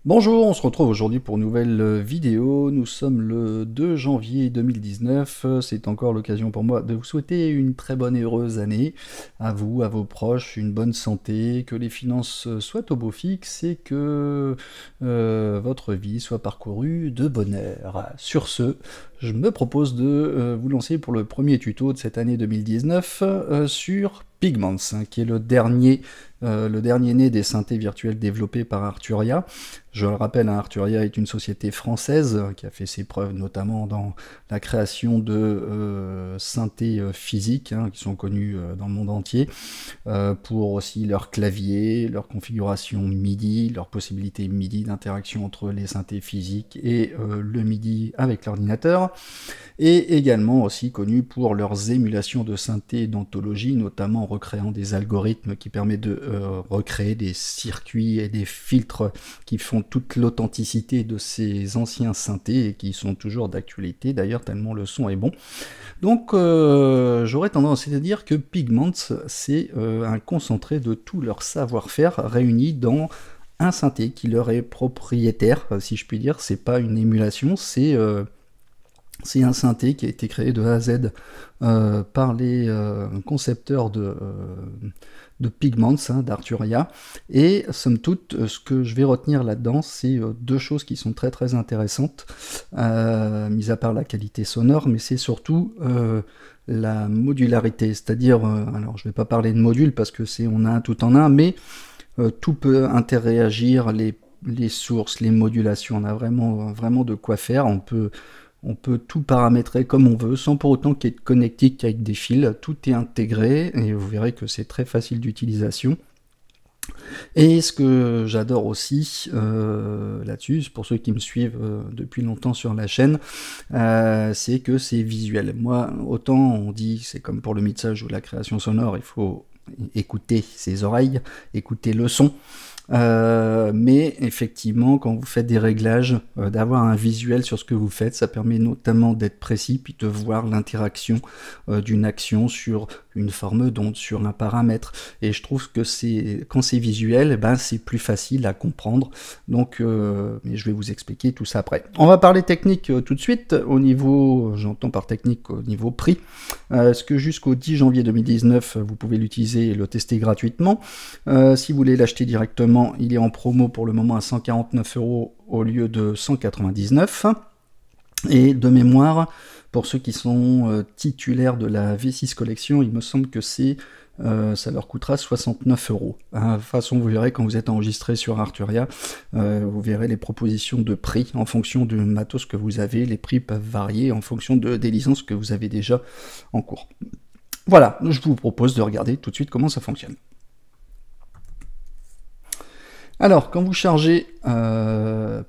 Bonjour, on se retrouve aujourd'hui pour une nouvelle vidéo. Nous sommes le 2 janvier 2019. C'est encore l'occasion pour moi de vous souhaiter une très bonne et heureuse année. À vous, à vos proches, une bonne santé, que les finances soient au beau fixe et que votre vie soit parcourue de bonheur. Sur ce, je me propose de vous lancer pour le premier tuto de cette année 2019 sur Pigments, qui est le dernier né des synthés virtuels développés par Arturia. Je le rappelle, Arturia est une société française qui a fait ses preuves notamment dans la création de synthés physiques qui sont connus dans le monde entier, pour aussi leur clavier, leur configuration MIDI, leur possibilité MIDI d'interaction entre les synthés physiques et le MIDI avec l'ordinateur, et également aussi connus pour leurs émulations de synthés d'anthologie, notamment en recréant des algorithmes qui permettent de recréer des circuits et des filtres qui font toute l'authenticité de ces anciens synthés et qui sont toujours d'actualité d'ailleurs tellement le son est bon. Donc j'aurais tendance à dire que Pigments c'est un concentré de tout leur savoir-faire réuni dans un synthé qui leur est propriétaire, si je puis dire. C'est pas une émulation, c'est un synthé qui a été créé de A à Z par les concepteurs de Pigments, d'Arturia. Et somme toute, ce que je vais retenir là-dedans, c'est deux choses qui sont très très intéressantes, mis à part la qualité sonore, mais c'est surtout la modularité. C'est-à-dire, alors je ne vais pas parler de module parce que on a un tout en un, mais tout peut interréagir, les sources, les modulations, on a vraiment de quoi faire. On peut tout paramétrer comme on veut, sans pour autant qu'il y ait de connectique avec des fils. Tout est intégré, et vous verrez que c'est très facile d'utilisation. Et ce que j'adore aussi là-dessus, pour ceux qui me suivent depuis longtemps sur la chaîne, c'est que c'est visuel. Moi, autant on dit, c'est comme pour le mixage ou la création sonore, il faut écouter ses oreilles, écouter le son. Mais effectivement, quand vous faites des réglages, d'avoir un visuel sur ce que vous faites, ça permet notamment d'être précis, puis de voir l'interaction d'une action sur une forme d'onde, sur un paramètre. Et je trouve que quand c'est visuel, c'est plus facile à comprendre. Donc, mais je vais vous expliquer tout ça après. On va parler technique tout de suite. Au niveau, j'entends par technique au niveau prix, ce que jusqu'au 10 janvier 2019, vous pouvez l'utiliser et le tester gratuitement. Si vous voulez l'acheter directement, il est en promo pour le moment à 149 € au lieu de 199. Et de mémoire, pour ceux qui sont titulaires de la V6 Collection, il me semble que ça leur coûtera 69 €. De toute façon, vous verrez quand vous êtes enregistré sur Arturia, vous verrez les propositions de prix en fonction du matos que vous avez. Les prix peuvent varier en fonction des licences que vous avez déjà en cours. Voilà, je vous propose de regarder tout de suite comment ça fonctionne. Alors, quand vous chargez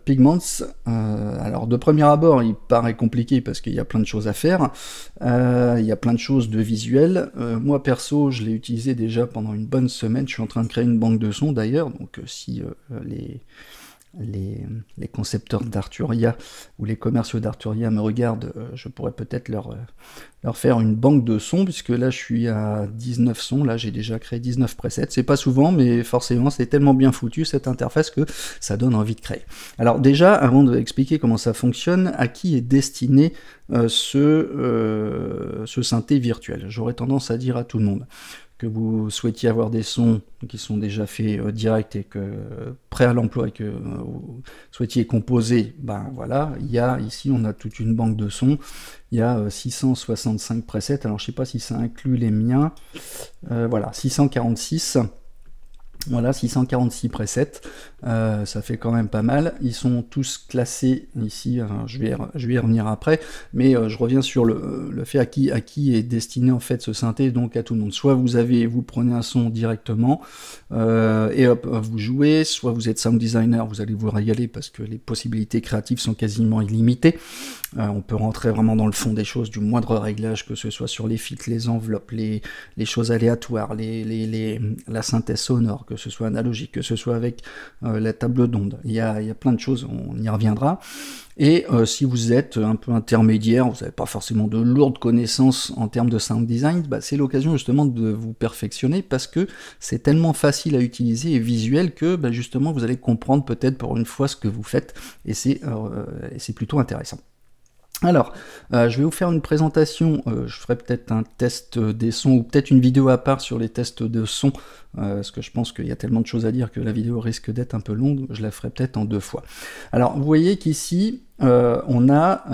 Pigments, alors de premier abord, il paraît compliqué parce qu'il y a plein de choses à faire, il y a plein de choses de visuel. Moi perso, je l'ai utilisé déjà pendant une bonne semaine, je suis en train de créer une banque de sons d'ailleurs, donc si les concepteurs d'Arturia ou les commerciaux d'Arturia me regardent, je pourrais peut-être leur faire une banque de sons, puisque là je suis à 19 sons, là j'ai déjà créé 19 presets, c'est pas souvent, mais forcément c'est tellement bien foutu cette interface que ça donne envie de créer. Alors déjà, avant d'expliquer comment ça fonctionne, à qui est destiné ce synthé virtuel? J'aurais tendance à dire à tout le monde. Que vous souhaitiez avoir des sons qui sont déjà faits direct et que prêts à l'emploi et que vous souhaitiez composer, voilà, il y a ici, on a toute une banque de sons, il y a 665 presets, alors je sais pas si ça inclut les miens, voilà, 646. Voilà, 646 presets, ça fait quand même pas mal. Ils sont tous classés ici, je vais y revenir après, mais je reviens sur le fait à qui est destiné en fait ce synthé, donc à tout le monde. Soit vous prenez un son directement, et hop, vous jouez, soit vous êtes sound designer, vous allez vous régaler parce que les possibilités créatives sont quasiment illimitées. On peut rentrer vraiment dans le fond des choses, du moindre réglage, que ce soit sur les filtres, les enveloppes, les choses aléatoires, la synthèse sonore, que ce soit analogique, que ce soit avec la table d'onde. Il y a plein de choses, on y reviendra. Et si vous êtes un peu intermédiaire, vous n'avez pas forcément de lourdes connaissances en termes de sound design, bah, c'est l'occasion justement de vous perfectionner parce que c'est tellement facile à utiliser et visuel que bah, justement vous allez comprendre peut-être pour une fois ce que vous faites et c'est plutôt intéressant. Alors, je vais vous faire une présentation, je ferai peut-être un test des sons, ou peut-être une vidéo à part sur les tests de son, parce que je pense qu'il y a tellement de choses à dire que la vidéo risque d'être un peu longue, je la ferai peut-être en 2 fois. Alors, vous voyez qu'ici, on a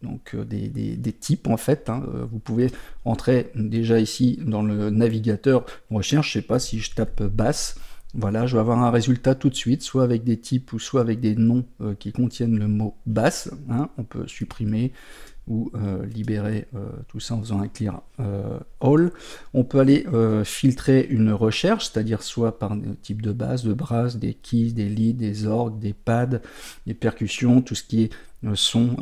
donc des types en fait, hein. Vous pouvez entrer déjà ici dans le navigateur recherche, je sais pas si je tape basse, voilà, je vais avoir un résultat tout de suite, soit avec des types ou soit avec des noms qui contiennent le mot basse, hein. On peut supprimer ou libérer tout ça en faisant un clear all. On peut aller filtrer une recherche, c'est-à-dire soit par des types de basse, de brass, des keys, des leads, des orgues, des pads, des percussions, tout ce qui est son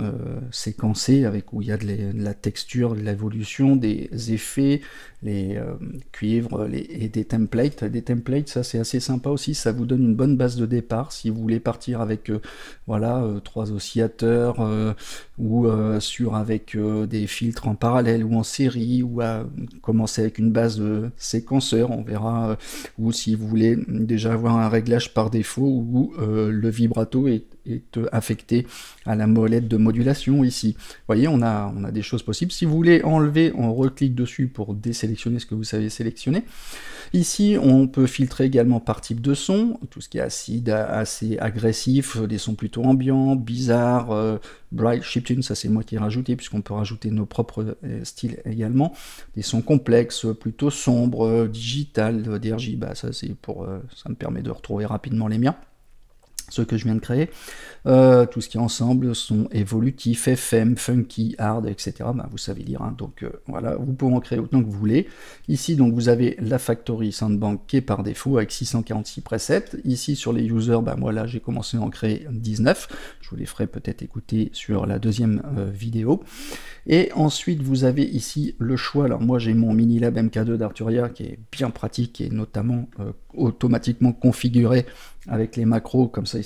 séquencé, avec où il y a de la texture, de l'évolution, des effets, les cuivres et des templates. Des templates, ça c'est assez sympa aussi, ça vous donne une bonne base de départ si vous voulez partir avec voilà 3 oscillateurs ou avec des filtres en parallèle ou en série, ou à commencer avec une base de séquenceur, on verra, ou si vous voulez déjà avoir un réglage par défaut où le vibrato est affecté à la molette de modulation ici. Vous voyez, on a des choses possibles. Si vous voulez enlever, on reclique dessus pour désélectionner ce que vous savez sélectionner. Ici, on peut filtrer également par type de son, tout ce qui est acide, assez agressif, des sons plutôt ambiants, bizarres, bright, chiptune, ça c'est moi qui ai rajouté, puisqu'on peut rajouter nos propres styles également. Des sons complexes, plutôt sombres, digital, DRJ, bah ça c'est pour, ça me permet de retrouver rapidement les miens, ceux que je viens de créer. Tout ce qui est ensemble sont évolutifs, FM, funky, hard, etc. Bah, vous savez lire, hein, donc voilà, vous pouvez en créer autant que vous voulez. Ici, donc, vous avez la Factory Soundbank qui est par défaut avec 646 presets. Ici, sur les users, bah, moi là, j'ai commencé à en créer 19. Je vous les ferai peut-être écouter sur la deuxième vidéo. Et ensuite, vous avez ici le choix. Alors moi, j'ai mon Minilab MK2 d'Arturia qui est bien pratique et notamment automatiquement configuré avec les macros, comme ça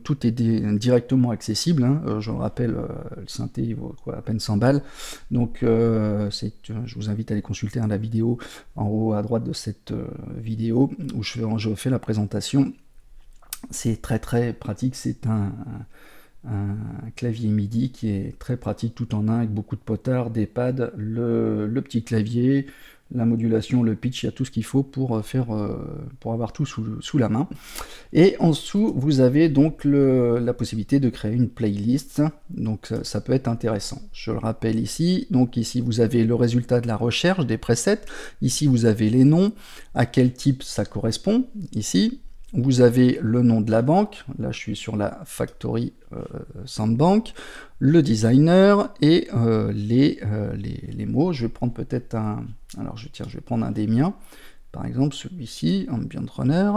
tout est directement accessible, hein. Je le rappelle, le synthé il vaut quoi, à peine 100 balles, donc je vous invite à aller consulter la vidéo en haut à droite de cette vidéo où je fais la présentation. C'est très très pratique, c'est un clavier MIDI qui est très pratique tout en un, avec beaucoup de potards, des pads, le petit clavier, la modulation, le pitch, il y a tout ce qu'il faut pour avoir tout sous la main. Et en dessous, vous avez donc la possibilité de créer une playlist, donc ça peut être intéressant. Je le rappelle ici, donc ici vous avez le résultat de la recherche des presets, ici vous avez les noms, à quel type ça correspond, ici. Vous avez le nom de la banque, là je suis sur la Factory Soundbank, le designer et les mots. Je vais prendre peut-être un... Alors je vais prendre un des miens, par exemple celui-ci, Ambient Runner.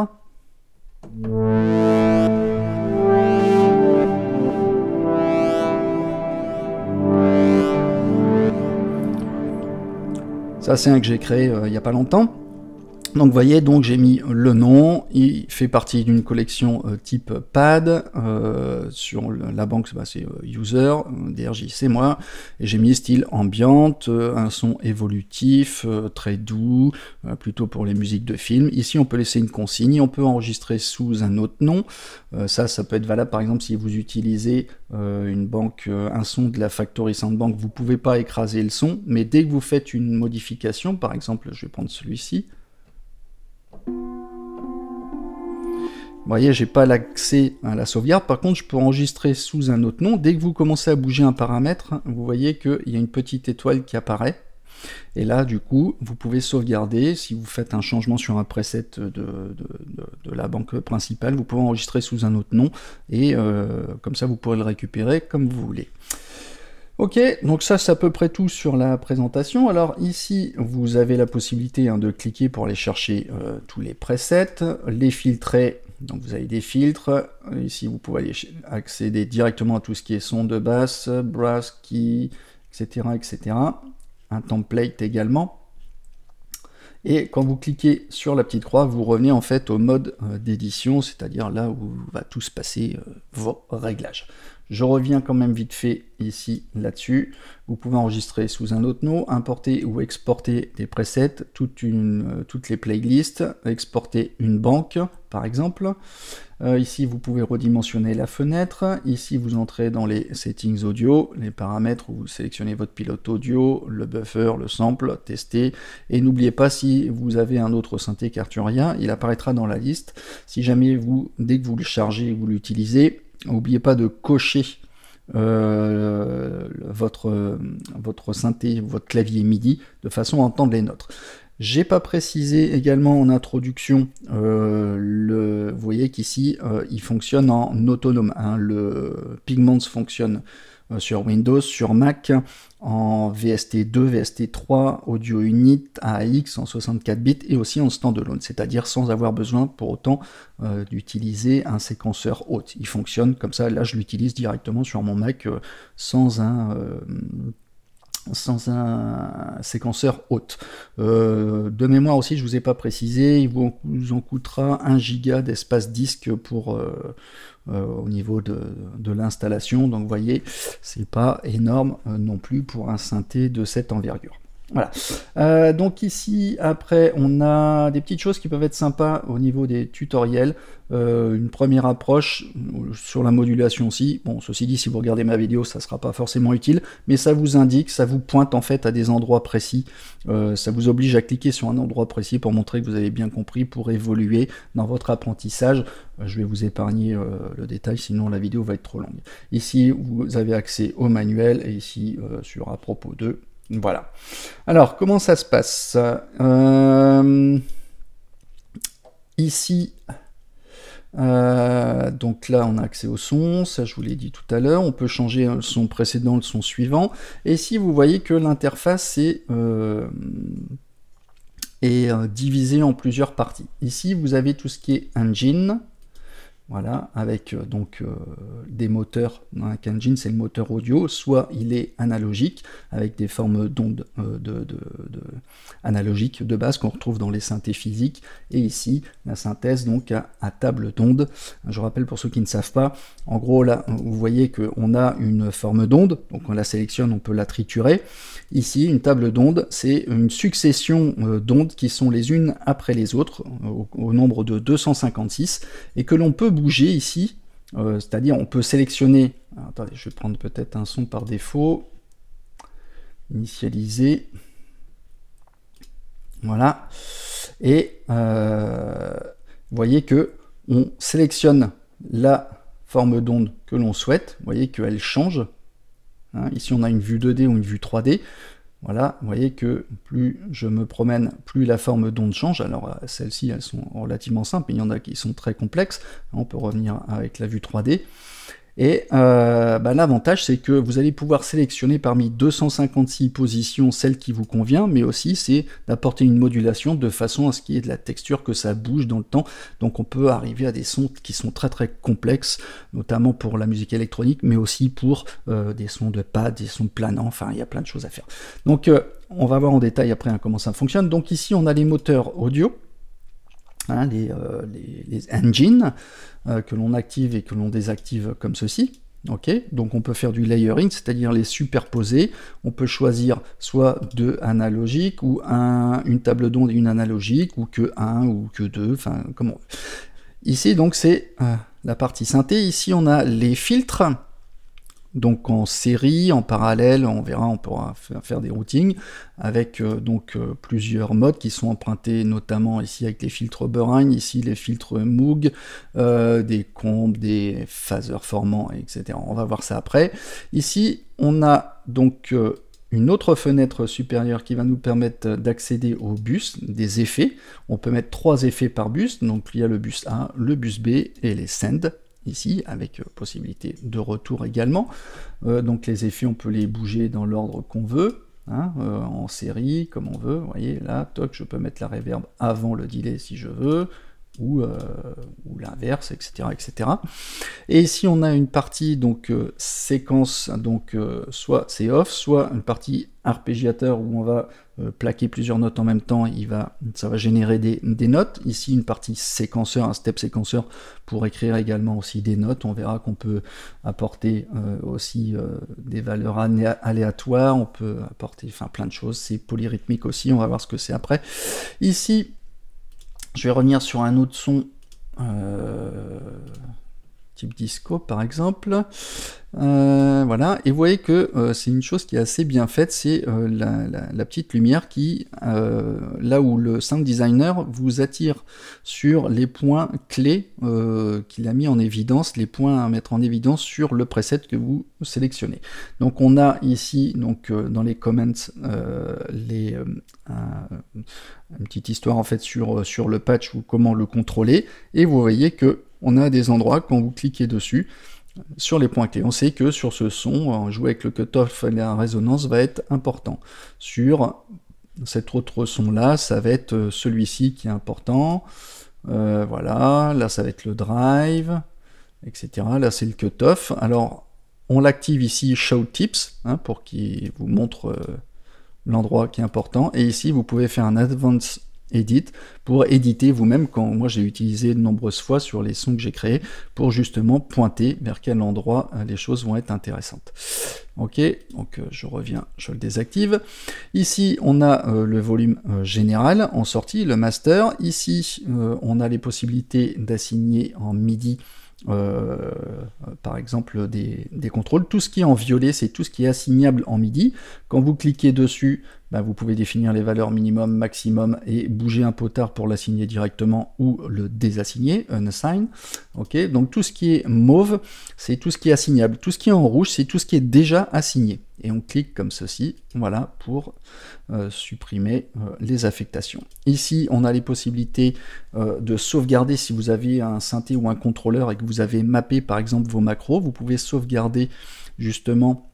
Ça c'est un que j'ai créé il n'y a pas longtemps. Donc vous voyez, donc j'ai mis le nom, il fait partie d'une collection type pad, sur la banque bah, c'est user, DRJ c'est moi, et j'ai mis style ambiante, un son évolutif, très doux, plutôt pour les musiques de film. Ici on peut laisser une consigne, on peut enregistrer sous un autre nom, ça peut être valable par exemple si vous utilisez une banque, un son de la Factory Soundbank, vous pouvez pas écraser le son, mais dès que vous faites une modification, par exemple je vais prendre celui-ci, vous voyez, j'ai pas l'accès à la sauvegarde, par contre je peux enregistrer sous un autre nom. Dès que vous commencez à bouger un paramètre, vous voyez qu'il y a une petite étoile qui apparaît, et là du coup vous pouvez sauvegarder. Si vous faites un changement sur un preset de la banque principale, vous pouvez enregistrer sous un autre nom, et comme ça vous pourrez le récupérer comme vous voulez. Ok, donc ça c'est à peu près tout sur la présentation. Alors ici vous avez la possibilité de cliquer pour aller chercher tous les presets, les filtrer, donc vous avez des filtres, ici vous pouvez aller accéder directement à tout ce qui est son de basse, brass, key, etc. etc. Un template également. Et quand vous cliquez sur la petite croix, vous revenez en fait au mode d'édition, c'est-à-dire là où va tout se passer vos réglages. Je reviens quand même vite fait ici, là-dessus. Vous pouvez enregistrer sous un autre nom, importer ou exporter des presets, toutes les playlists, exporter une banque, par exemple. Ici, vous pouvez redimensionner la fenêtre. Ici, vous entrez dans les settings audio, les paramètres où vous sélectionnez votre pilote audio, le buffer, le sample, tester. Et n'oubliez pas, si vous avez un autre synthé qu'Arturia, il apparaîtra dans la liste. Si jamais dès que vous le chargez, vous l'utilisez, n'oubliez pas de cocher votre synthé, votre clavier MIDI, de façon à entendre les notes. J'ai pas précisé également en introduction, vous voyez qu'ici il fonctionne en autonome, hein, le Pigments fonctionne sur Windows, sur Mac, en VST2, VST3, Audio Unit, AAX en 64 bits et aussi en standalone, c'est-à-dire sans avoir besoin pour autant d'utiliser un séquenceur haute. Il fonctionne comme ça, là je l'utilise directement sur mon Mac sans un séquenceur haute. De mémoire aussi, je vous ai pas précisé, il vous en coûtera 1 giga d'espace disque pour au niveau de l'installation, donc vous voyez, c'est pas énorme non plus pour un synthé de cette envergure. Voilà. Donc ici, après, on a des petites choses qui peuvent être sympas au niveau des tutoriels. Une première approche sur la modulation aussi. Bon, ceci dit, si vous regardez ma vidéo, ça ne sera pas forcément utile, mais ça vous indique, ça vous pointe en fait à des endroits précis. Ça vous oblige à cliquer sur un endroit précis pour montrer que vous avez bien compris, pour évoluer dans votre apprentissage. Je vais vous épargner le détail, sinon la vidéo va être trop longue. Ici, vous avez accès au manuel, et ici, sur à propos de... Voilà. Alors, comment ça se passe ici, donc là, on a accès au son, ça je vous l'ai dit tout à l'heure. On peut changer le son précédent, le son suivant. Et ici, vous voyez que l'interface est divisée en plusieurs parties. Ici, vous avez tout ce qui est engine. Voilà, avec des moteurs. Un engine, c'est le moteur audio, soit il est analogique, avec des formes d'ondes analogiques de base qu'on retrouve dans les synthés physiques, et ici, la synthèse donc à table d'onde. Je rappelle pour ceux qui ne savent pas, en gros là, vous voyez qu'on a une forme d'onde, donc on la sélectionne, on peut la triturer. Ici, une table d'onde, c'est une succession d'ondes qui sont les unes après les autres, au nombre de 256, et que l'on peut bouger ici, c'est-à-dire on peut sélectionner, alors, attendez, je vais prendre peut-être un son par défaut, initialiser, voilà, et vous voyez que on sélectionne la forme d'onde que l'on souhaite, vous voyez qu'elle change, hein, ici on a une vue 2D ou une vue 3D, voilà, vous voyez que plus je me promène, plus la forme d'onde change. Alors celles-ci, elles sont relativement simples, mais il y en a qui sont très complexes. On peut revenir avec la vue 3D. Et l'avantage, c'est que vous allez pouvoir sélectionner parmi 256 positions celle qui vous convient, mais aussi c'est d'apporter une modulation de façon à ce qu'il y ait de la texture, que ça bouge dans le temps. Donc on peut arriver à des sons qui sont très très complexes, notamment pour la musique électronique, mais aussi pour des sons de pad, des sons planants, enfin il y a plein de choses à faire. Donc on va voir en détail après comment ça fonctionne. Donc ici on a les moteurs audio, hein, les engines, que l'on active et que l'on désactive comme ceci. Ok, donc on peut faire du layering, c'est-à-dire les superposer. On peut choisir soit deux analogiques, ou une table d'onde et une analogique, ou que un, ou que deux, enfin comme on veut. Ici donc c'est la partie synthé. Ici on a les filtres. Donc en série, en parallèle, on verra, on pourra faire des routings avec plusieurs modes qui sont empruntés, notamment ici avec les filtres Oberheim, ici les filtres Moog, des combes, des phaseurs formants, etc. On va voir ça après. Ici, on a donc une autre fenêtre supérieure qui va nous permettre d'accéder au bus, des effets. On peut mettre 3 effets par bus, donc il y a le bus A, le bus B et les send. Ici, avec possibilité de retour également. Donc les effets, on peut les bouger dans l'ordre qu'on veut, hein, en série, comme on veut. Vous voyez, là, toc, je peux mettre la reverb avant le delay si je veux. ou l'inverse, etc., etc. Et ici on a une partie donc séquence, donc soit c'est off, soit une partie arpégiateur où on va plaquer plusieurs notes en même temps, ça va générer des notes. Ici une partie séquenceur, un step séquenceur pour écrire également aussi des notes. On verra qu'on peut apporter aussi des valeurs aléatoires, on peut apporter plein de choses, c'est polyrythmique aussi, on va voir ce que c'est après. Ici, je vais revenir sur un autre son, type disco par exemple. Voilà, et vous voyez que c'est une chose qui est assez bien faite, c'est la petite lumière qui, là où le sound designer vous attire sur les points clés qu'il a mis en évidence, les points à mettre en évidence sur le preset que vous sélectionnez. Donc on a ici, donc dans les comments, une petite histoire en fait sur le patch ou comment le contrôler, et vous voyez que on a des endroits quand vous cliquez dessus sur les points clés. On sait que sur ce son, jouer avec le cutoff et la résonance va être important. Sur cet autre son là, ça va être celui-ci qui est important. Voilà, là ça va être le drive, etc. Là c'est le cutoff. Alors on l'active ici Show Tips pour qu'il vous montre l'endroit qui est important. Et ici vous pouvez faire un Advanced Edit pour éditer vous-même, quand moi j'ai utilisé de nombreuses fois sur les sons que j'ai créés pour justement pointer vers quel endroit les choses vont être intéressantes. Ok, donc je reviens, je le désactive. Ici on a le volume général en sortie, le master. Ici on a les possibilités d'assigner en MIDI par exemple des contrôles. Tout ce qui est en violet, c'est tout ce qui est assignable en MIDI. Quand vous cliquez dessus, vous pouvez définir les valeurs minimum, maximum et bouger un potard pour l'assigner directement ou le désassigner, unassign. Ok, donc tout ce qui est mauve, c'est tout ce qui est assignable. Tout ce qui est en rouge, c'est tout ce qui est déjà assigné. Et on clique comme ceci, voilà, pour supprimer les affectations. Ici, on a les possibilités de sauvegarder si vous avez un synthé ou un contrôleur et que vous avez mappé par exemple vos macros. Vous pouvez sauvegarder justement,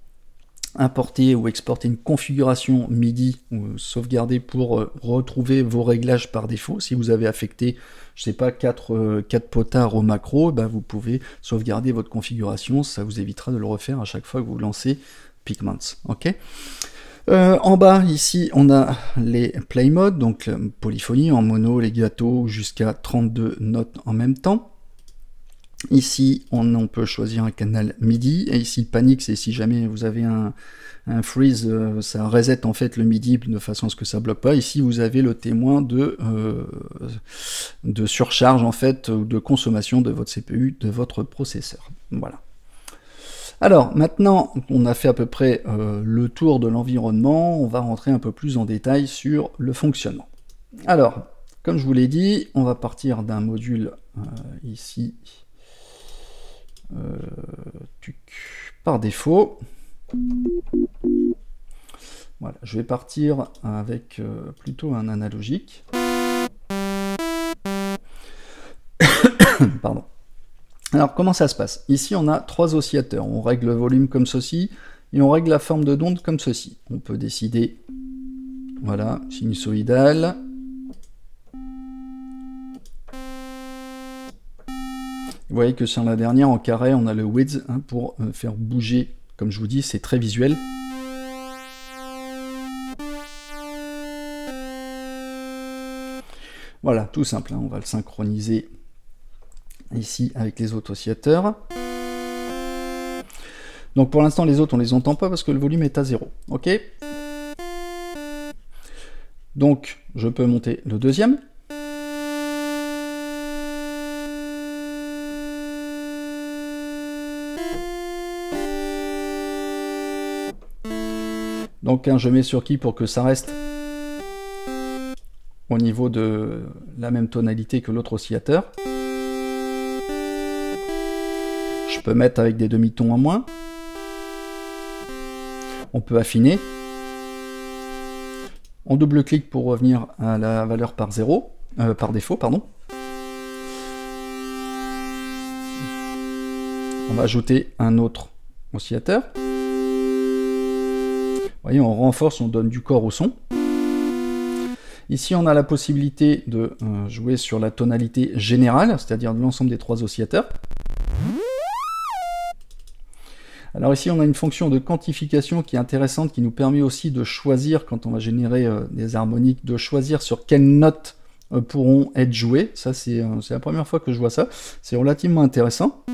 importer ou exporter une configuration MIDI ou sauvegarder pour retrouver vos réglages par défaut. Si vous avez affecté, je sais pas, 4 potards au macro, vous pouvez sauvegarder votre configuration, ça vous évitera de le refaire à chaque fois que vous lancez Pigments. Ok. En bas ici on a les play modes, donc polyphonie en mono, legato, jusqu'à 32 notes en même temps. Ici, on peut choisir un canal MIDI, et ici, panique, c'est si jamais vous avez un freeze, ça reset en fait le MIDI de façon à ce que ça bloque pas. Ici, vous avez le témoin de surcharge en fait, ou de consommation de votre CPU, de votre processeur. Voilà. Alors, maintenant, on a fait à peu près le tour de l'environnement, on va rentrer un peu plus en détail sur le fonctionnement. Alors, comme je vous l'ai dit, on va partir d'un module ici, par défaut. Voilà, je vais partir avec plutôt un analogique. Pardon. Alors comment ça se passe? Ici on a 3 oscillateurs, on règle le volume comme ceci et on règle la forme de d'onde comme ceci. On peut décider, voilà, sinusoïdal. Vous voyez que sur la dernière, en carré, on a le width pour faire bouger, comme je vous dis, c'est très visuel. Voilà, tout simple, on va le synchroniser ici avec les autres oscillateurs. Donc pour l'instant, les autres, on les entend pas parce que le volume est à 0. Ok. Donc, je peux monter le deuxième. Donc je mets sur qui pour que ça reste au niveau de la même tonalité que l'autre oscillateur. Je peux mettre avec des demi-tons en moins. On peut affiner. On double-clique pour revenir à la valeur par défaut, pardon. On va ajouter un autre oscillateur. Vous voyez, on renforce, on donne du corps au son. Ici, on a la possibilité de jouer sur la tonalité générale, c'est-à-dire de l'ensemble des 3 oscillateurs. Alors ici, on a une fonction de quantification qui est intéressante, qui nous permet aussi de choisir, quand on va générer des harmoniques, de choisir sur quelles notes pourront être jouées. Ça, c'est la première fois que je vois ça. C'est relativement intéressant.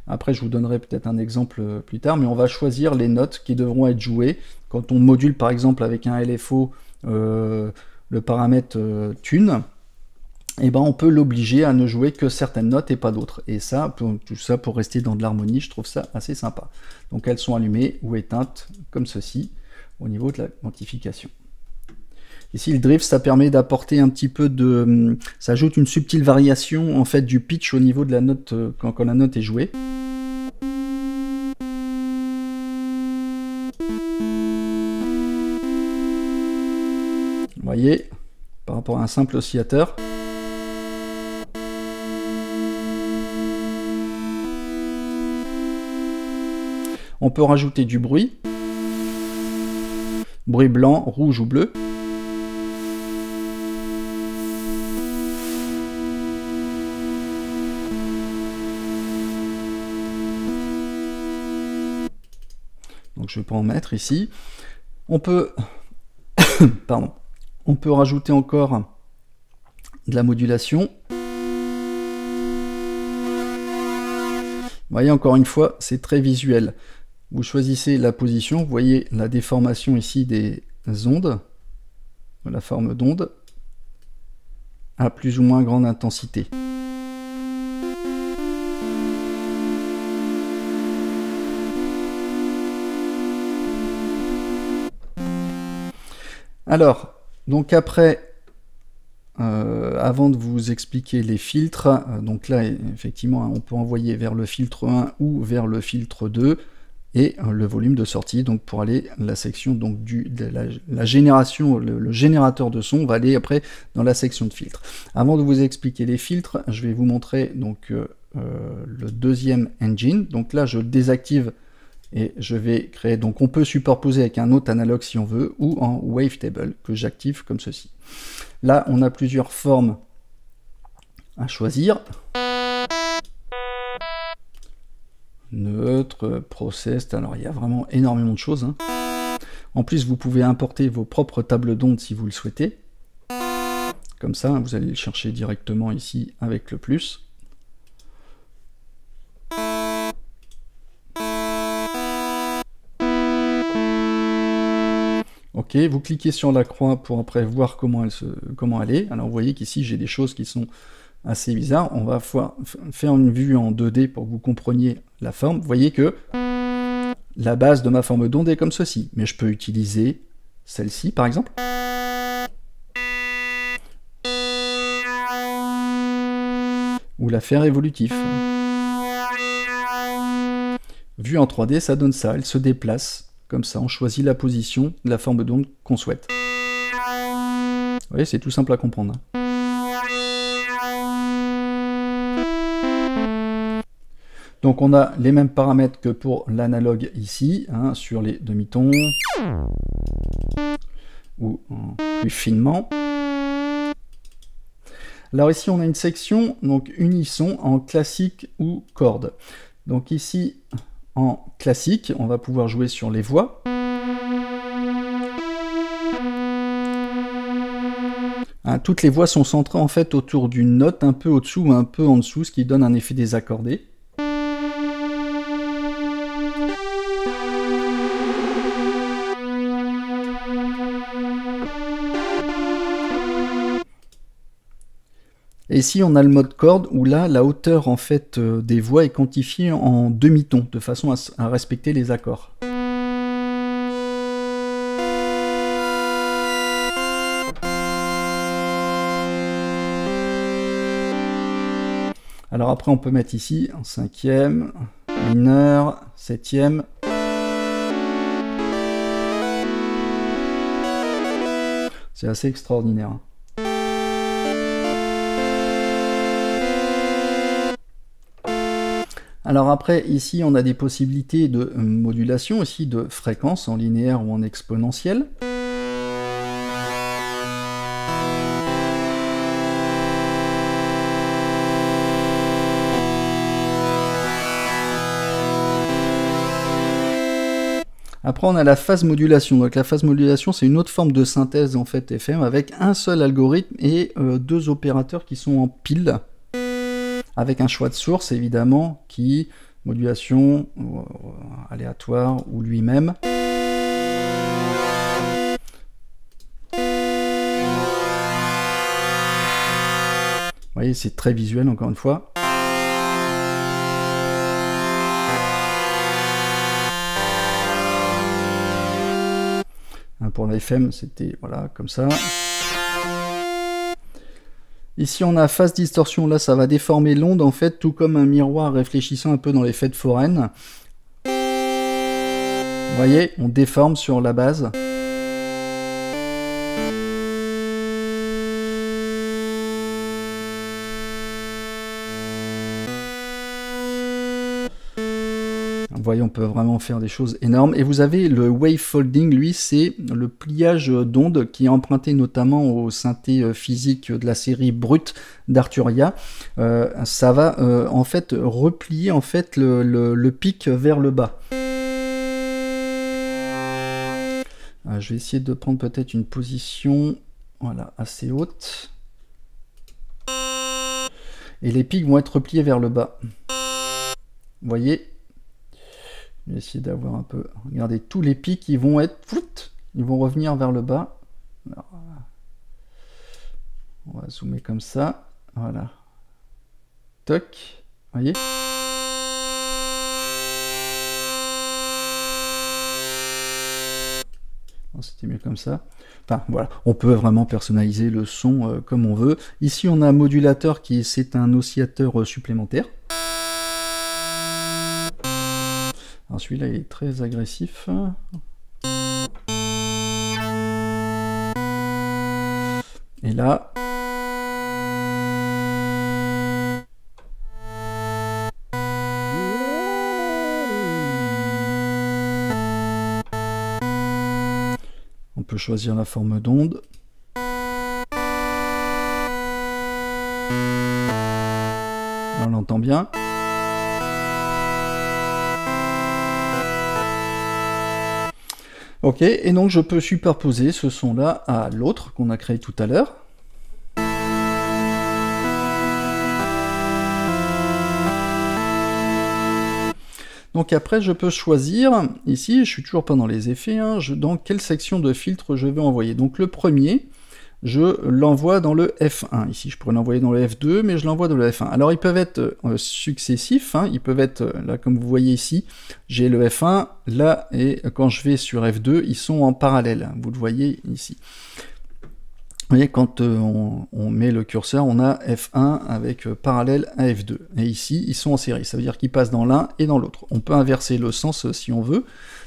Après, je vous donnerai peut-être un exemple plus tard, mais on va choisir les notes qui devront être jouées. Quand on module, par exemple, avec un LFO, le paramètre tune, et ben on peut l'obliger à ne jouer que certaines notes et pas d'autres. Et ça, tout ça pour rester dans de l'harmonie, je trouve ça assez sympa. Donc elles sont allumées ou éteintes comme ceci au niveau de la quantification. Ici le drift, ça permet d'apporter un petit peu de... ça ajoute une subtile variation en fait du pitch au niveau de la note quand la note est jouée. Vous voyez, par rapport à un simple oscillateur. On peut rajouter du bruit blanc, rouge ou bleu. Donc je ne vais pas en mettre ici. On peut, pardon, on peut rajouter encore de la modulation. Vous voyez, encore une fois, c'est très visuel. Vous choisissez la position, vous voyez la déformation ici des ondes, de la forme d'onde, à plus ou moins grande intensité. Alors, donc après, avant de vous expliquer les filtres, donc là, effectivement, on peut envoyer vers le filtre 1 ou vers le filtre 2, et le volume de sortie, donc pour aller la section donc de la génération, le générateur de son va aller après dans la section de filtres. Avant de vous expliquer les filtres, je vais vous montrer donc le deuxième engine. Donc là, je désactive et je vais créer, donc on peut superposer avec un autre analogue si on veut, ou en wavetable, que j'active comme ceci. Là, on a plusieurs formes à choisir. Neutre, processed, alors il y a vraiment énormément de choses. En plus, vous pouvez importer vos propres tables d'ondes si vous le souhaitez. Comme ça, vous allez le chercher directement ici avec le plus. Ok, vous cliquez sur la croix pour après voir comment elle est. Alors vous voyez qu'ici j'ai des choses qui sont assez bizarres. On va faire une vue en 2D pour que vous compreniez la forme. Vous voyez que la base de ma forme d'onde est comme ceci. Mais je peux utiliser celle-ci par exemple. Ou la faire évolutif. Vue en 3D, ça donne ça. Elle se déplace. Comme ça, on choisit la position de la forme d'onde qu'on souhaite. Vous voyez, c'est tout simple à comprendre. Donc on a les mêmes paramètres que pour l'analogue ici, sur les demi-tons, ou plus finement. Alors ici on a une section, donc unisson en classique ou corde. Donc ici, en classique, on va pouvoir jouer sur les voix. Toutes les voix sont centrées en fait autour d'une note un peu au-dessous ou un peu en dessous, ce qui donne un effet désaccordé. Et ici on a le mode corde où là la hauteur en fait des voix est quantifiée en demi-ton de façon à respecter les accords. Alors après on peut mettre ici en cinquième, mineur, septième. C'est assez extraordinaire. Alors après, ici, on a des possibilités de modulation aussi de fréquence en linéaire ou en exponentielle. Après, on a la phase modulation. Donc la phase modulation, c'est une autre forme de synthèse en fait FM avec un seul algorithme et deux opérateurs qui sont en pile, avec un choix de source évidemment, qui modulation aléatoire ou lui-même. Vous voyez, c'est très visuel encore une fois. Pour la FM, c'était voilà comme ça. Ici, on a phase distorsion. Là, ça va déformer l'onde en fait, tout comme un miroir réfléchissant un peu dans les fêtes foraines. Vous voyez, on déforme sur la base. Vous voyez, on peut vraiment faire des choses énormes. Et vous avez le wave folding, lui, c'est le pliage d'ondes qui est emprunté notamment au synthé physique de la série Brut d'Arturia. Ça va en fait replier en fait le pic vers le bas. Je vais essayer de prendre peut-être une position voilà, assez haute. Et les pics vont être repliés vers le bas. Vous voyez ? Je vais essayer d'avoir un peu... Regardez, tous les pics, ils vont être... Ils vont revenir vers le bas. Alors, on va zoomer comme ça. Voilà. Toc. Vous voyez ? C'était mieux comme ça. Enfin, voilà. On peut vraiment personnaliser le son comme on veut. Ici, on a un modulateur qui... C'est un oscillateur supplémentaire. Alors celui-là, il est très agressif. Et là... On peut choisir la forme d'onde. On l'entend bien. Ok, et donc je peux superposer ce son-là à l'autre qu'on a créé tout à l'heure. Donc après, je peux choisir, ici, je suis toujours pas dans les effets, hein, dans quelle section de filtre je vais envoyer. Donc le premier, je l'envoie dans le F1. Ici, je pourrais l'envoyer dans le F2, mais je l'envoie dans le F1. Alors, ils peuvent être successifs, hein, ils peuvent être, là, comme vous voyez ici, j'ai le F1, là, et quand je vais sur F2, ils sont en parallèle. Vous le voyez ici. Vous voyez, quand on met le curseur, on a F1 avec parallèle à F2. Et ici, ils sont en série. Ça veut dire qu'ils passent dans l'un et dans l'autre. On peut inverser le sens si on veut.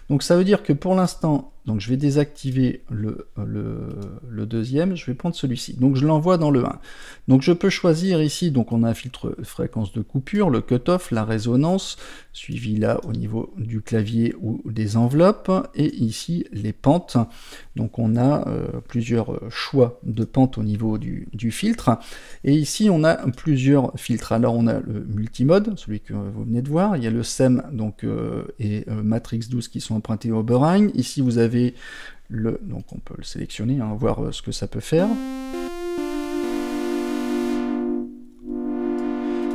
Donc ça veut dire que pour l'instant, donc je vais désactiver le deuxième, je vais prendre celui-ci. Donc je l'envoie dans le 1. Donc je peux choisir ici, donc on a un filtre fréquence de coupure, le cutoff, la résonance, suivi là au niveau du clavier ou des enveloppes, et ici les pentes. Donc on a plusieurs choix de pentes au niveau du filtre, et ici on a plusieurs filtres. Alors on a le multimode, celui que vous venez de voir, il y a le SEM donc, et Matrix 12 qui sont empruntés au Oberheim. Ici vous avez donc on peut le sélectionner, hein, voir ce que ça peut faire.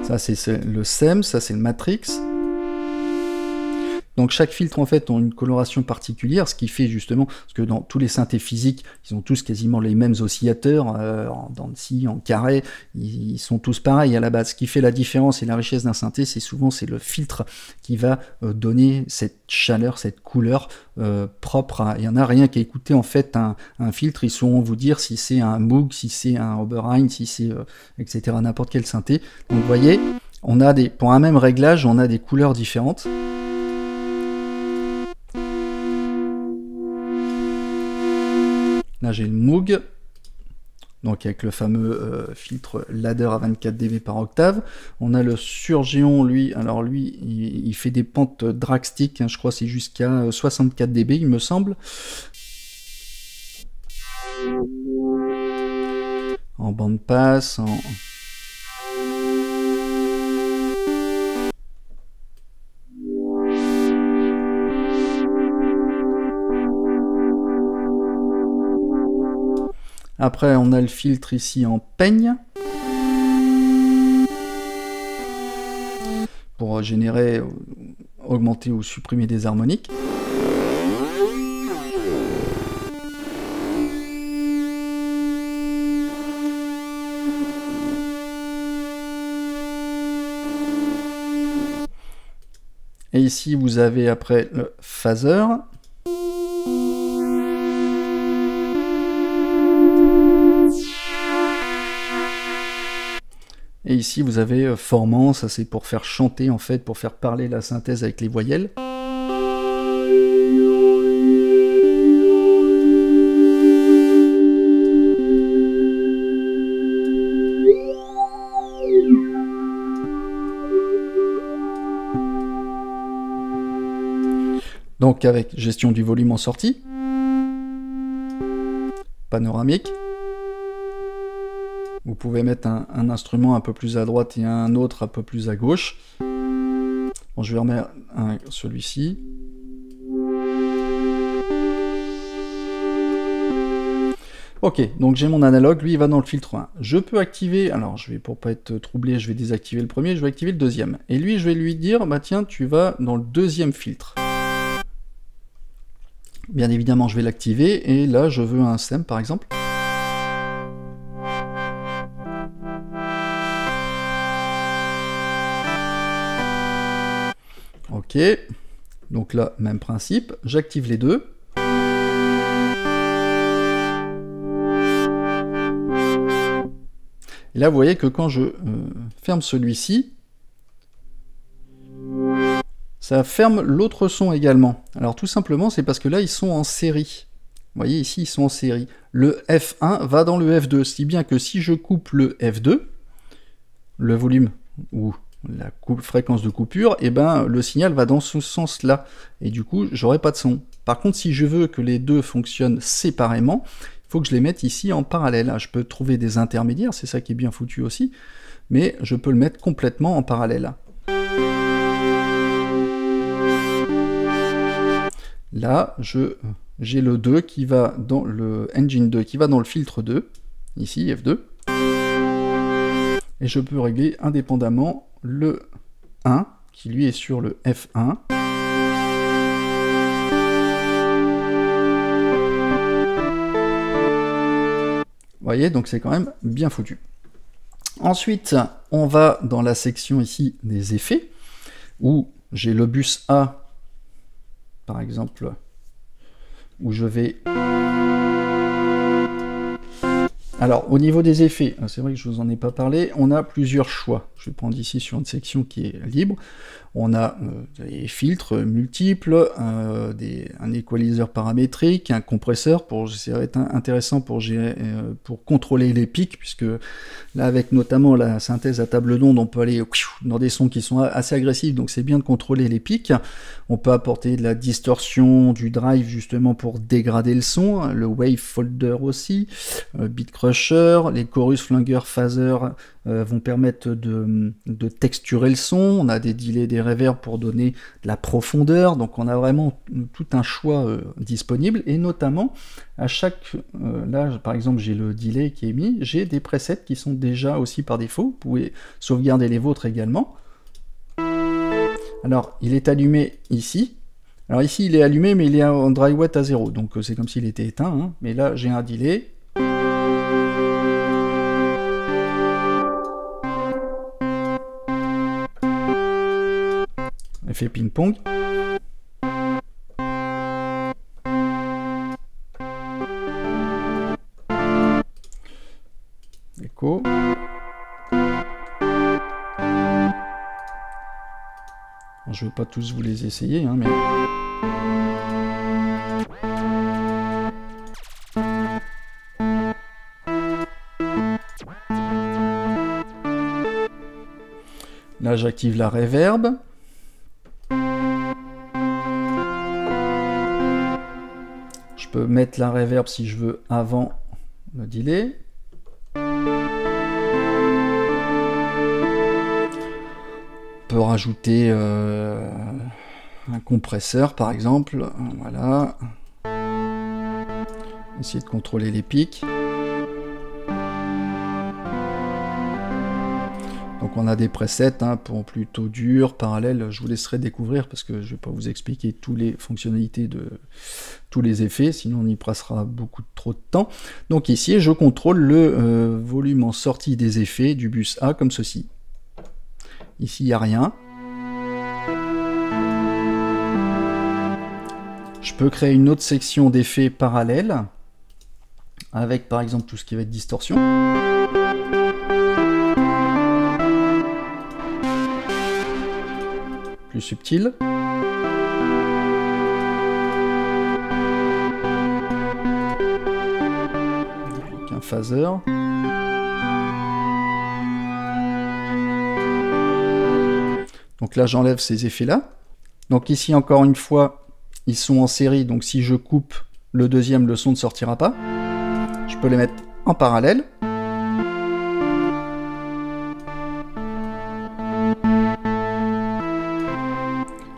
Ça c'est le SEM, ça c'est le Matrix. Donc chaque filtre en fait ont une coloration particulière, ce qui fait justement, parce que dans tous les synthés physiques, ils ont tous quasiment les mêmes oscillateurs, en dents de scie, en carré, ils sont tous pareils à la base. Ce qui fait la différence et la richesse d'un synthé, c'est souvent le filtre qui va donner cette chaleur, cette couleur propre à... Il y en a rien qu'à écouter en fait un filtre, ils sauront vous dire si c'est un Moog, si c'est un Oberheim, si c'est etc. n'importe quel synthé. Donc vous voyez, on a pour un même réglage, on a des couleurs différentes. Là j'ai le Moog, donc avec le fameux filtre ladder à 24 dB par octave. On a le Surgeon, lui, alors lui, il fait des pentes dragstick, hein, je crois c'est jusqu'à 64 dB, il me semble. En bande passe, en... Après, on a le filtre ici en peigne. Pour générer, augmenter ou supprimer des harmoniques. Et ici, vous avez après le phaser. Et ici, vous avez formant, ça c'est pour faire chanter en fait, pour faire parler la synthèse avec les voyelles. Donc avec gestion du volume en sortie, panoramique. Vous pouvez mettre un instrument un peu plus à droite et un autre un peu plus à gauche. Bon, je vais remettre celui-ci. Ok, donc j'ai mon analogue, lui il va dans le filtre 1. Je peux activer, alors je vais, pour pas être troublé, je vais désactiver le premier, je vais activer le deuxième. Et lui, je vais lui dire, bah tiens, tu vas dans le deuxième filtre. Bien évidemment, je vais l'activer, et là, je veux un stem, par exemple. Ok, donc là, même principe, j'active les deux. Et là, vous voyez que quand je ferme celui-ci, ça ferme l'autre son également. Alors tout simplement, c'est parce que là, ils sont en série. Vous voyez, ici, ils sont en série. Le F1 va dans le F2, si bien que si je coupe le F2, le volume ou la fréquence de coupure, et ben le signal va dans ce sens-là. Et du coup, j'aurai pas de son. Par contre, si je veux que les deux fonctionnent séparément, il faut que je les mette ici en parallèle. Je peux trouver des intermédiaires, c'est ça qui est bien foutu aussi, mais je peux le mettre complètement en parallèle. Là, j'ai le 2 qui va dans le engine 2, qui va dans le filtre 2, ici F2. Et je peux régler indépendamment le 1, qui lui est sur le F1. Vous voyez, donc c'est quand même bien foutu. Ensuite, on va dans la section ici des effets, où j'ai le bus A, par exemple, où je vais... Alors, au niveau des effets, c'est vrai que je vous en ai pas parlé, on a plusieurs choix. Je vais prendre ici sur une section qui est libre. On a des filtres multiples, un équaliseur paramétrique, un compresseur, ça va être intéressant pour contrôler les pics, puisque là, avec notamment la synthèse à table d'onde, on peut aller dans des sons qui sont assez agressifs, donc c'est bien de contrôler les pics. On peut apporter de la distorsion, du drive justement pour dégrader le son, le wave folder aussi, beat crusher, les chorus, flanger, phaser vont permettre de texturer le son. On a des delays, des reverbs pour donner de la profondeur, donc on a vraiment tout un choix disponible, et notamment à chaque, là par exemple j'ai le delay qui est mis, j'ai des presets qui sont déjà aussi par défaut, vous pouvez sauvegarder les vôtres également. Alors il est allumé ici, alors ici il est allumé mais il est en dry wet à 0, donc c'est comme s'il était éteint, hein. Mais là j'ai un delay. Effet ping-pong. Écho. Je ne vais pas tous vous les essayer, hein, mais... Là, j'active la reverb. Je peux mettre la reverb si je veux avant le delay. On peut rajouter un compresseur par exemple. Voilà. Essayer de contrôler les pics. Donc on a des presets hein, pour plutôt dur, parallèle, je vous laisserai découvrir parce que je ne vais pas vous expliquer toutes les fonctionnalités de tous les effets, sinon on y passera beaucoup trop de temps. Donc ici je contrôle le volume en sortie des effets du bus A comme ceci. Ici il n'y a rien. Je peux créer une autre section d'effets parallèles avec par exemple tout ce qui va être distorsion. Plus subtil. Avec un phaser. Donc là j'enlève ces effets là. Donc ici encore une fois ils sont en série, donc si je coupe le deuxième, le son ne sortira pas. Je peux les mettre en parallèle.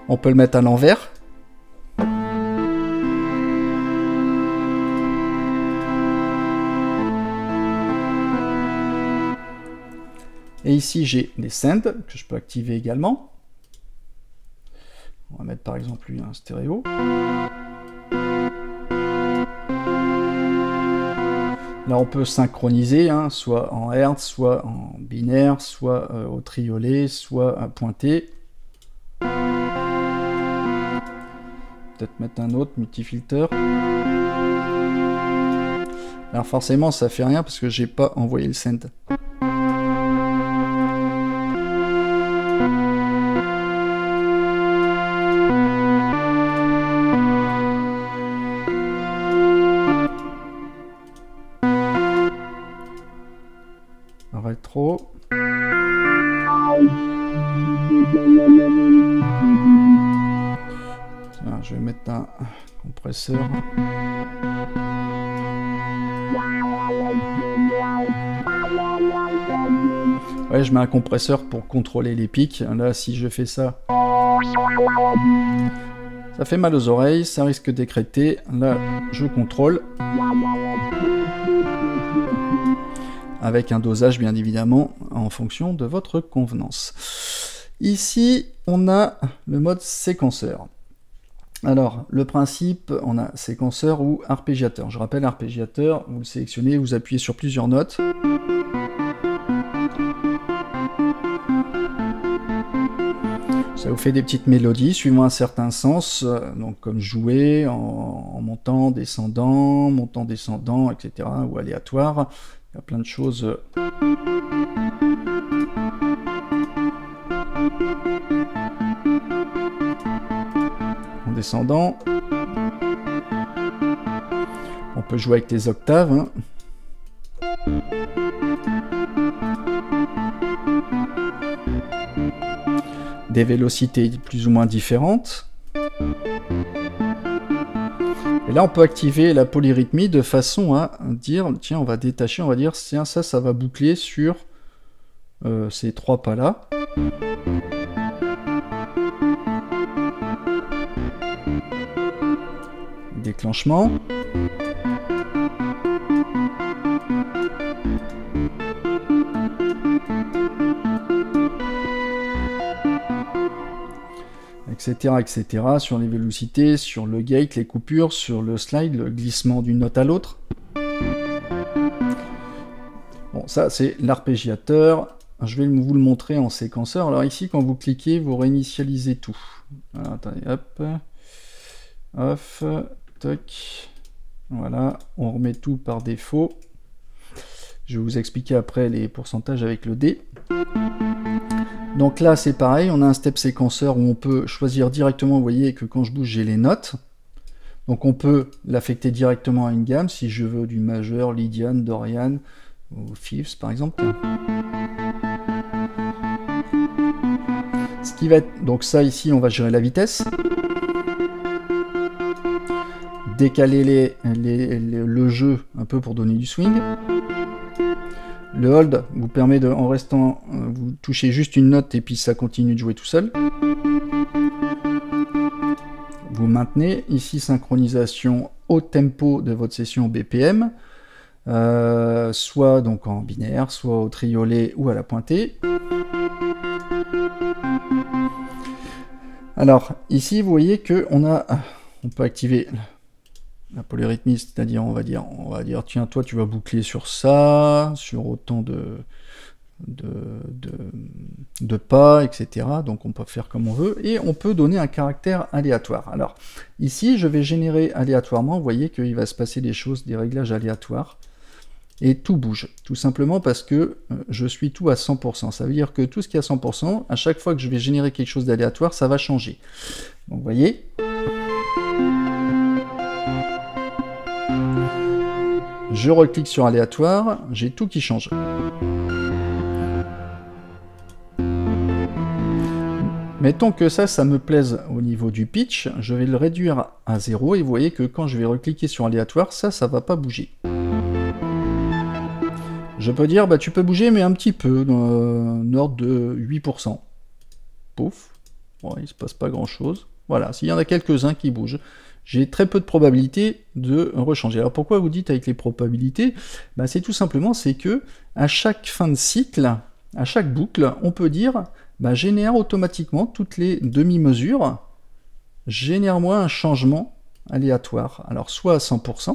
On peut le mettre à l'envers. Et ici, j'ai les send que je peux activer également. On va mettre par exemple un stéréo. Là, on peut synchroniser, hein, soit en hertz, soit en binaire, soit au triolet, soit à pointé. Peut-être mettre un autre multifilter. Alors forcément ça fait rien parce que j'ai pas envoyé le send. Rétro. Je vais mettre un compresseur. Ouais, je mets un compresseur pour contrôler les pics. Là, si je fais ça, ça fait mal aux oreilles, ça risque d'écréter. Là, je contrôle. Avec un dosage, bien évidemment, en fonction de votre convenance. Ici, on a le mode séquenceur. Alors, le principe, on a séquenceur ou arpégiateur. Je rappelle, arpégiateur, vous le sélectionnez, vous appuyez sur plusieurs notes. Ça vous fait des petites mélodies suivant un certain sens, donc comme jouer en montant, descendant, etc. ou aléatoire. Il y a plein de choses. En descendant. On peut jouer avec les octaves. Hein. Des vélocités plus ou moins différentes. Et là, on peut activer la polyrythmie de façon à dire, tiens, on va détacher, on va dire, tiens, ça va boucler sur ces trois pas-là. Déclenchement. Etc., etc., sur les vélocités, sur le gate, les coupures, sur le slide, le glissement d'une note à l'autre. Bon, ça c'est l'arpégiateur. Je vais vous le montrer en séquenceur. Alors ici, quand vous cliquez, vous réinitialisez tout. Alors, attendez, hop, off, toc, voilà, on remet tout par défaut. Je vais vous expliquer après les pourcentages avec le D. Donc là, c'est pareil, on a un step séquenceur où on peut choisir directement, vous voyez que quand je bouge, j'ai les notes. Donc on peut l'affecter directement à une gamme, si je veux du majeur, Lydian, Dorian, ou Fifth par exemple. Ce qui va être, donc ça ici, on va gérer la vitesse. Décaler le jeu un peu pour donner du swing. Le hold vous permet de, en restant, vous touchez juste une note et puis ça continue de jouer tout seul. Vous maintenez, ici synchronisation au tempo de votre session BPM, soit donc en binaire, soit au triolet ou à la pointée. Alors, ici, vous voyez que on peut activer la polyrythmie, c'est-à-dire, on va dire, tiens, toi, tu vas boucler sur ça, sur autant de pas, etc. Donc on peut faire comme on veut, et on peut donner un caractère aléatoire. Alors ici je vais générer aléatoirement, vous voyez qu'il va se passer des choses, des réglages aléatoires, et tout bouge, tout simplement parce que je suis tout à 100%. Ça veut dire que tout ce qui est à 100%, à chaque fois que je vais générer quelque chose d'aléatoire, ça va changer. Donc vous voyez, je reclique sur aléatoire, j'ai tout qui change. Mettons que ça me plaise au niveau du pitch, je vais le réduire à 0, et vous voyez que quand je vais recliquer sur aléatoire, ça va pas bouger. Je peux dire, bah tu peux bouger, mais un petit peu, dans l'ordre de 8%. Pouf, bon, il se passe pas grand chose. Voilà, s'il y en a quelques-uns qui bougent, j'ai très peu de probabilité de rechanger. Alors pourquoi vous dites avec les probabilités? Bah, c'est tout simplement, c'est que à chaque fin de cycle, à chaque boucle, on peut dire, bah, génère automatiquement toutes les demi-mesures, génère-moi un changement aléatoire. Alors soit à 100%,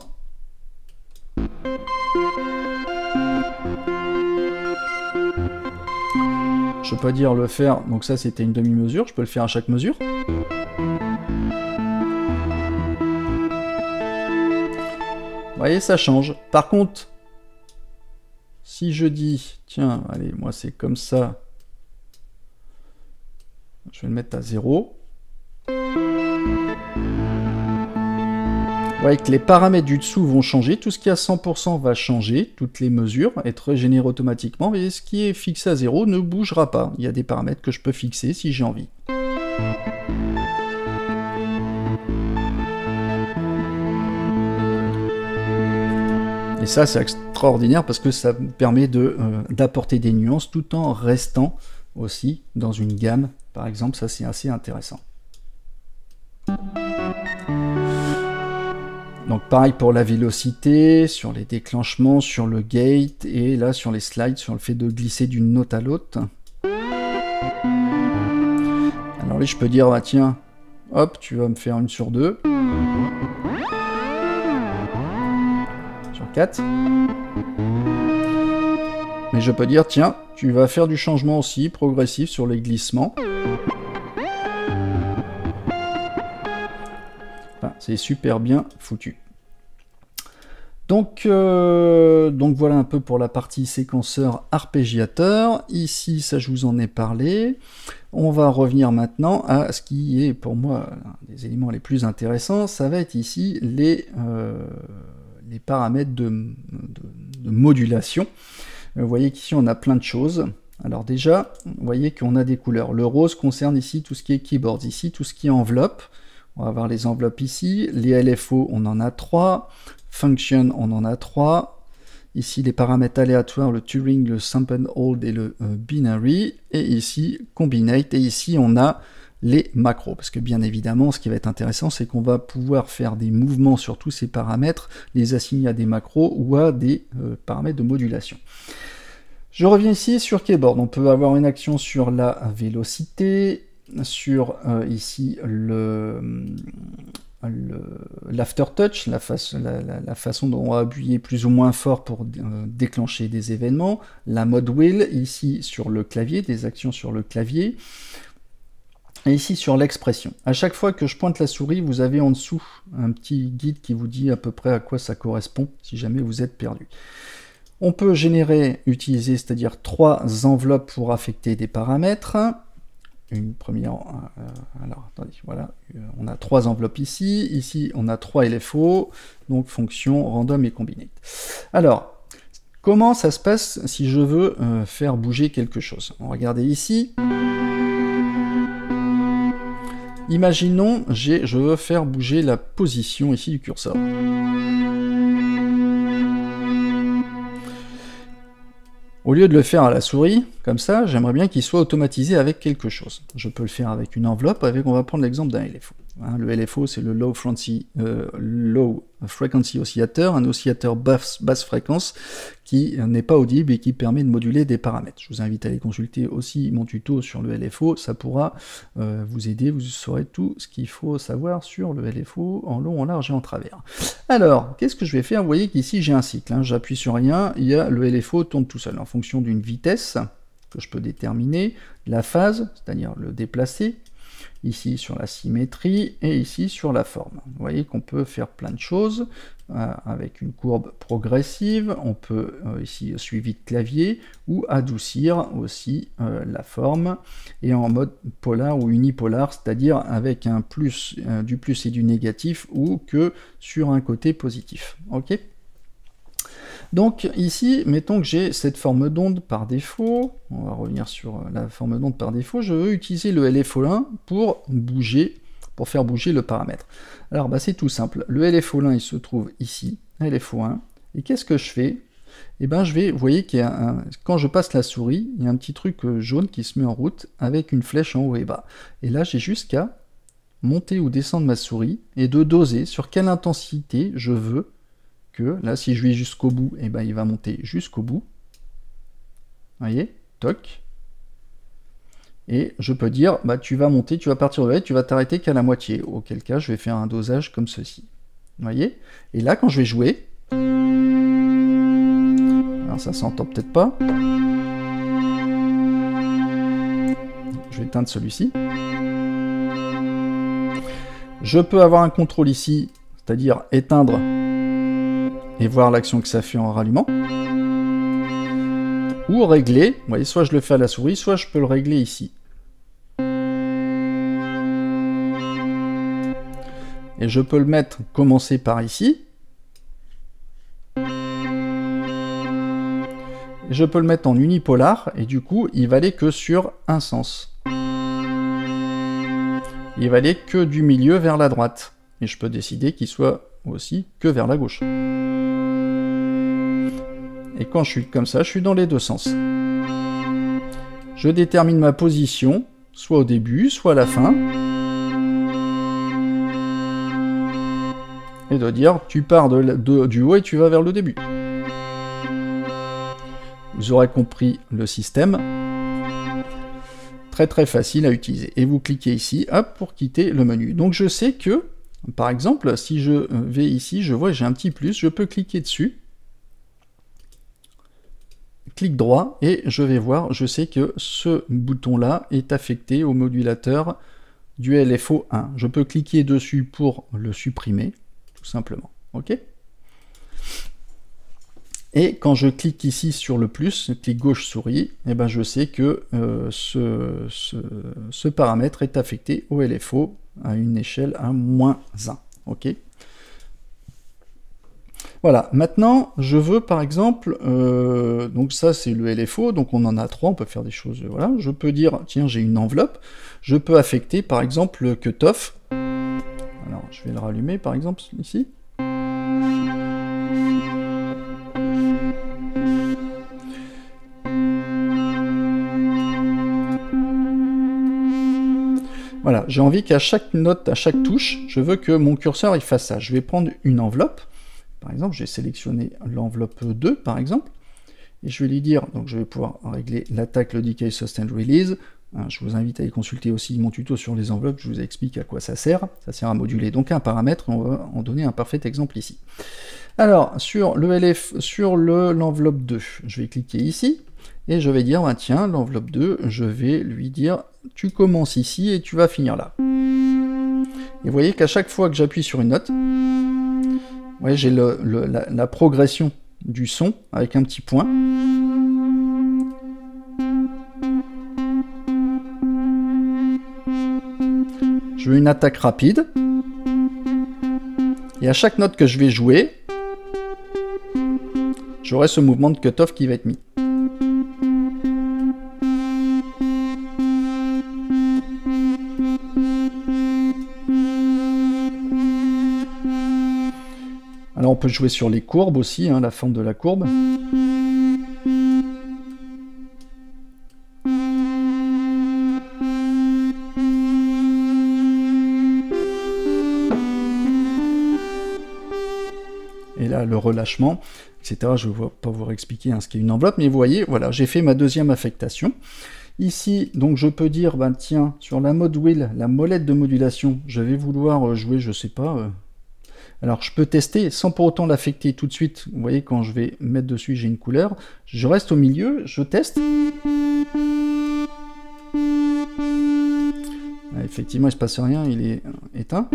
je peux dire le faire, donc ça c'était une demi-mesure, je peux le faire à chaque mesure. Vous voyez, ça change. Par contre, si je dis, tiens, allez, moi c'est comme ça, je vais le mettre à 0. Vous voyez que les paramètres du dessous vont changer, tout ce qui est à 100% va changer, toutes les mesures, être régénérées automatiquement, mais ce qui est fixé à 0 ne bougera pas. Il y a des paramètres que je peux fixer si j'ai envie. Et ça, c'est extraordinaire parce que ça me permet d'apporter des nuances tout en restant aussi dans une gamme. Par exemple, ça c'est assez intéressant. Donc pareil pour la vélocité, sur les déclenchements, sur le gate, et là sur les slides, sur le fait de glisser d'une note à l'autre. Alors là je peux dire, bah tiens, hop, tu vas me faire une sur 2. Sur 4. Mais je peux dire, tiens, tu vas faire du changement aussi progressif sur les glissements. Enfin, c'est super bien foutu. Donc voilà un peu pour la partie séquenceur arpégiateur. Ici, ça je vous en ai parlé. On va revenir maintenant à ce qui est pour moi un des éléments les plus intéressants. Ça va être ici les paramètres de modulation. Vous voyez qu'ici on a plein de choses. Alors déjà, vous voyez qu'on a des couleurs. Le rose concerne ici tout ce qui est keyboard, ici tout ce qui est enveloppe. On va voir les enveloppes ici. Les LFO, on en a 3. Function, on en a 3. Ici les paramètres aléatoires, le Turing, le Sample Hold et le Binary. Et ici Combinate. Et ici on a les macros. Parce que bien évidemment, ce qui va être intéressant, c'est qu'on va pouvoir faire des mouvements sur tous ces paramètres, les assigner à des macros ou à des paramètres de modulation. Je reviens ici sur Keyboard. On peut avoir une action sur la vélocité, sur ici l'aftertouch, la façon dont on va appuyer plus ou moins fort pour déclencher des événements, la mode wheel, ici sur le clavier, des actions sur le clavier, et ici sur l'expression. À chaque fois que je pointe la souris, vous avez en dessous un petit guide qui vous dit à peu près à quoi ça correspond, si jamais vous êtes perdu. On peut utiliser, c'est-à-dire 3 enveloppes pour affecter des paramètres. Une première, alors attendez, voilà, on a 3 enveloppes ici, ici on a 3 LFO, donc fonction, random et combinate. Alors, comment ça se passe si je veux faire bouger quelque chose? Regardez ici. Imaginons, je veux faire bouger la position ici du curseur. Au lieu de le faire à la souris, comme ça, j'aimerais bien qu'il soit automatisé avec quelque chose. Je peux le faire avec une enveloppe, on va prendre l'exemple d'un LFO. Hein, le LFO, c'est le Low Frequency Oscillator, un oscillateur basse fréquence qui n'est pas audible et qui permet de moduler des paramètres. Je vous invite à aller consulter aussi mon tuto sur le LFO, ça pourra vous aider, vous saurez tout ce qu'il faut savoir sur le LFO en long, en large et en travers. Alors, qu'est-ce que je vais faire? Vous voyez qu'ici j'ai un cycle, hein, j'appuie sur rien, il y a le LFO tourne tout seul en fonction d'une vitesse que je peux déterminer, la phase, c'est-à-dire le déplacer, ici sur la symétrie et ici sur la forme. Vous voyez qu'on peut faire plein de choses avec une courbe progressive, on peut ici suivi de clavier ou adoucir aussi la forme et en mode polar ou unipolar, c'est-à-dire avec un plus, du plus et du négatif ou que sur un côté positif. Ok. Donc ici, mettons que j'ai cette forme d'onde par défaut, on va revenir sur la forme d'onde par défaut, je veux utiliser le LFO1 pour faire bouger le paramètre. Alors bah, c'est tout simple, le LFO1 il se trouve ici, LFO1, et qu'est-ce que je fais? Eh ben vous voyez qu'il y a quand je passe la souris, il y a un petit truc jaune qui se met en route avec une flèche en haut et bas. Et là j'ai juste qu'à monter ou descendre ma souris et de doser sur quelle intensité je veux que, là, si je vais jusqu'au bout, eh ben, il va monter jusqu'au bout. Vous voyez, toc. Et je peux dire, bah, tu vas monter, tu vas partir de là, tu vas t'arrêter qu'à la moitié. Auquel cas, je vais faire un dosage comme ceci. Vous voyez? Et là, quand je vais jouer, alors ça s'entend peut-être pas. Je vais éteindre celui-ci. Je peux avoir un contrôle ici, c'est-à-dire éteindre et voir l'action que ça fait en rallumant. Ou régler, vous voyez, soit je le fais à la souris, soit je peux le régler ici. Et je peux le mettre, commencer par ici. Et je peux le mettre en unipolar, et du coup, il va aller que sur un sens. Il va aller que du milieu vers la droite. Et je peux décider qu'il soit aussi que vers la gauche. Et quand je suis comme ça, je suis dans les deux sens. Je détermine ma position, soit au début, soit à la fin. Et de dire, tu pars du haut et tu vas vers le début. Vous aurez compris le système. Très très facile à utiliser. Et vous cliquez ici, hop, pour quitter le menu. Donc je sais que, par exemple, si je vais ici, je vois j'ai un petit plus, je peux cliquer dessus. Clic droit et je vais voir, je sais que ce bouton-là est affecté au modulateur du LFO1. Je peux cliquer dessus pour le supprimer, tout simplement. Ok. Et quand je clique ici sur le plus, clic gauche souris, et ben je sais que ce paramètre est affecté au LFO à une échelle à -1. Ok. Voilà, maintenant je veux par exemple, donc ça c'est le LFO, donc on en a 3, on peut faire des choses, voilà, je peux dire, tiens j'ai une enveloppe, je peux affecter par exemple le cutoff, alors je vais le rallumer par exemple ici, voilà, j'ai envie qu'à chaque note, à chaque touche, je veux que mon curseur il fasse ça, je vais prendre une enveloppe. Par exemple, j'ai sélectionné l'enveloppe 2, par exemple, et je vais lui dire, donc je vais pouvoir régler l'attaque, le decay, sustain, release. Je vous invite à aller consulter aussi mon tuto sur les enveloppes, je vous explique à quoi ça sert. Ça sert à moduler donc un paramètre, on va en donner un parfait exemple ici. Alors, sur l'enveloppe 2, je vais cliquer ici, et je vais dire, bah, tiens, l'enveloppe 2, je vais lui dire, tu commences ici et tu vas finir là. Et vous voyez qu'à chaque fois que j'appuie sur une note, ouais, j'ai la progression du son avec un petit point. Je veux une attaque rapide. Et à chaque note que je vais jouer, j'aurai ce mouvement de cutoff qui va être mis. Alors on peut jouer sur les courbes aussi, hein, la forme de la courbe. relâchement, etc. Je ne vais pas vous réexpliquer ce qu'est une enveloppe, mais vous voyez, voilà, j'ai fait ma deuxième affectation. Ici, donc je peux dire, ben tiens, sur la mode wheel, la molette de modulation, je vais vouloir jouer, je sais pas. Alors je peux tester sans pour autant l'affecter tout de suite. Vous voyez, quand je vais mettre dessus, j'ai une couleur. Je reste au milieu, je teste. Effectivement, il se passe rien, il est éteint.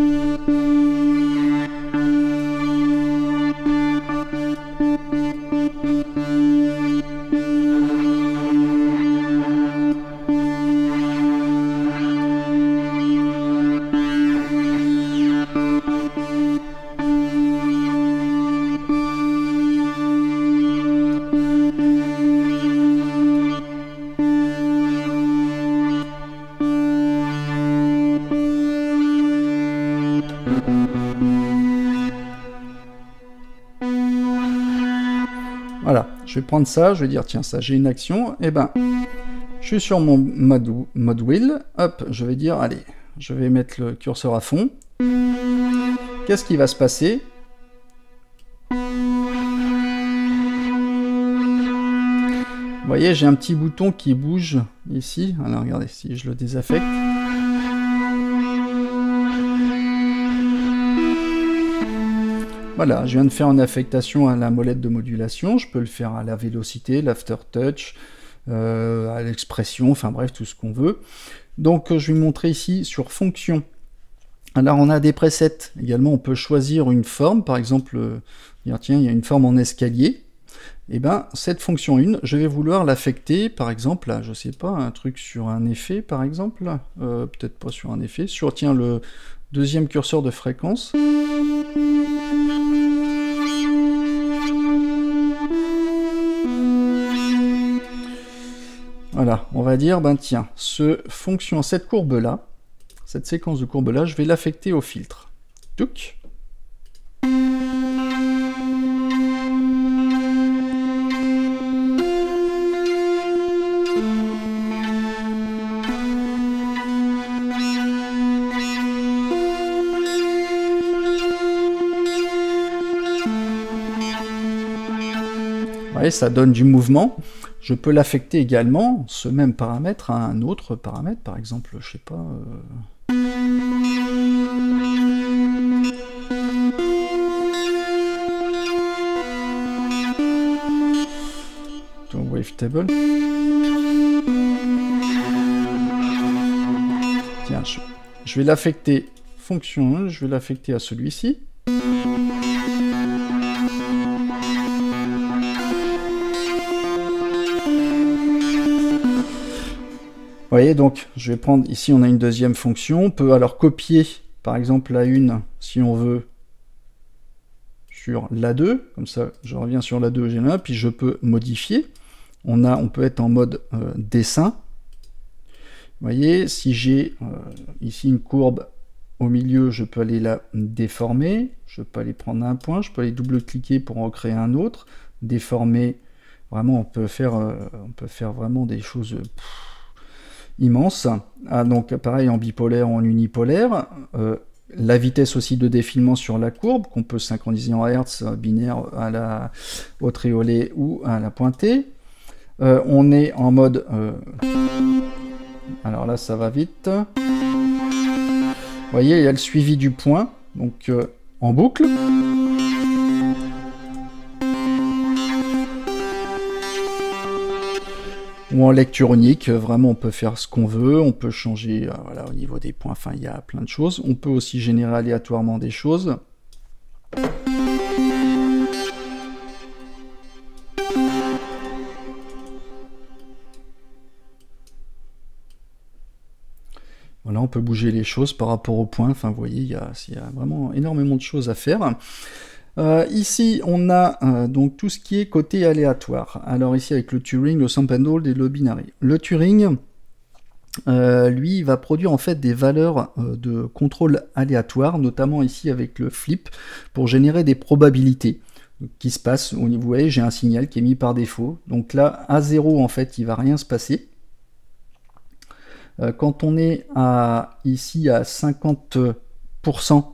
Voilà, je vais prendre ça, je vais dire tiens ça j'ai une action, et ben je suis sur mon mode wheel, hop, je vais dire allez, je vais mettre le curseur à fond. Qu'est-ce qui va se passer? Vous voyez, j'ai un petit bouton qui bouge ici. Alors regardez, si je le désaffecte. Voilà, je viens de faire une affectation à la molette de modulation, je peux le faire à la vélocité, l'aftertouch, à l'expression, enfin bref, tout ce qu'on veut. Donc je vais vous montrer ici sur fonction. Alors on a des presets, également on peut choisir une forme, par exemple, dire tiens, il y a une forme en escalier. Et ben cette fonction 1, je vais vouloir l'affecter, par exemple, là, je sais pas, un truc sur un effet, par exemple, peut-être pas sur un effet, sur tiens le deuxième curseur de fréquence. Voilà, on va dire, ben tiens, cette courbe-là, cette séquence de courbes-là, je vais l'affecter au filtre. Touc. Vous voyez, ça donne du mouvement. Je peux l'affecter également, ce même paramètre, à un autre paramètre, par exemple, je sais pas... Wavetable. Tiens, je vais l'affecter fonction 1, je vais l'affecter à celui-ci. Vous voyez, donc je vais prendre, ici on a une deuxième fonction, on peut alors copier par exemple la 1 si on veut sur la 2, comme ça je reviens sur la 2, j'ai là, puis je peux modifier, on peut être en mode dessin. Vous voyez, si j'ai ici une courbe au milieu, je peux aller la déformer, je peux aller prendre un point, je peux aller double-cliquer pour en créer un autre, déformer, vraiment on peut faire vraiment des choses... immense. Ah, donc pareil en bipolaire ou en unipolaire. La vitesse aussi de défilement sur la courbe, qu'on peut synchroniser en Hertz, binaire au triolet ou à la pointée. On est en mode... alors là, ça va vite. Vous voyez, il y a le suivi du point, donc en boucle. Ou en lecture unique, vraiment on peut faire ce qu'on veut, on peut changer voilà, au niveau des points, enfin il y a plein de choses. On peut aussi générer aléatoirement des choses. Voilà, on peut bouger les choses par rapport aux points, enfin vous voyez, il y a vraiment énormément de choses à faire. Ici, on a donc tout ce qui est côté aléatoire. Alors ici, avec le Turing, le Samp and Hold et le Binary. Le Turing, lui, il va produire en fait des valeurs de contrôle aléatoire, notamment ici avec le flip, pour générer des probabilités qui se passent. Vous voyez, j'ai un signal qui est mis par défaut. Donc là, à 0, en fait, il va rien se passer. Quand on est ici à 50%,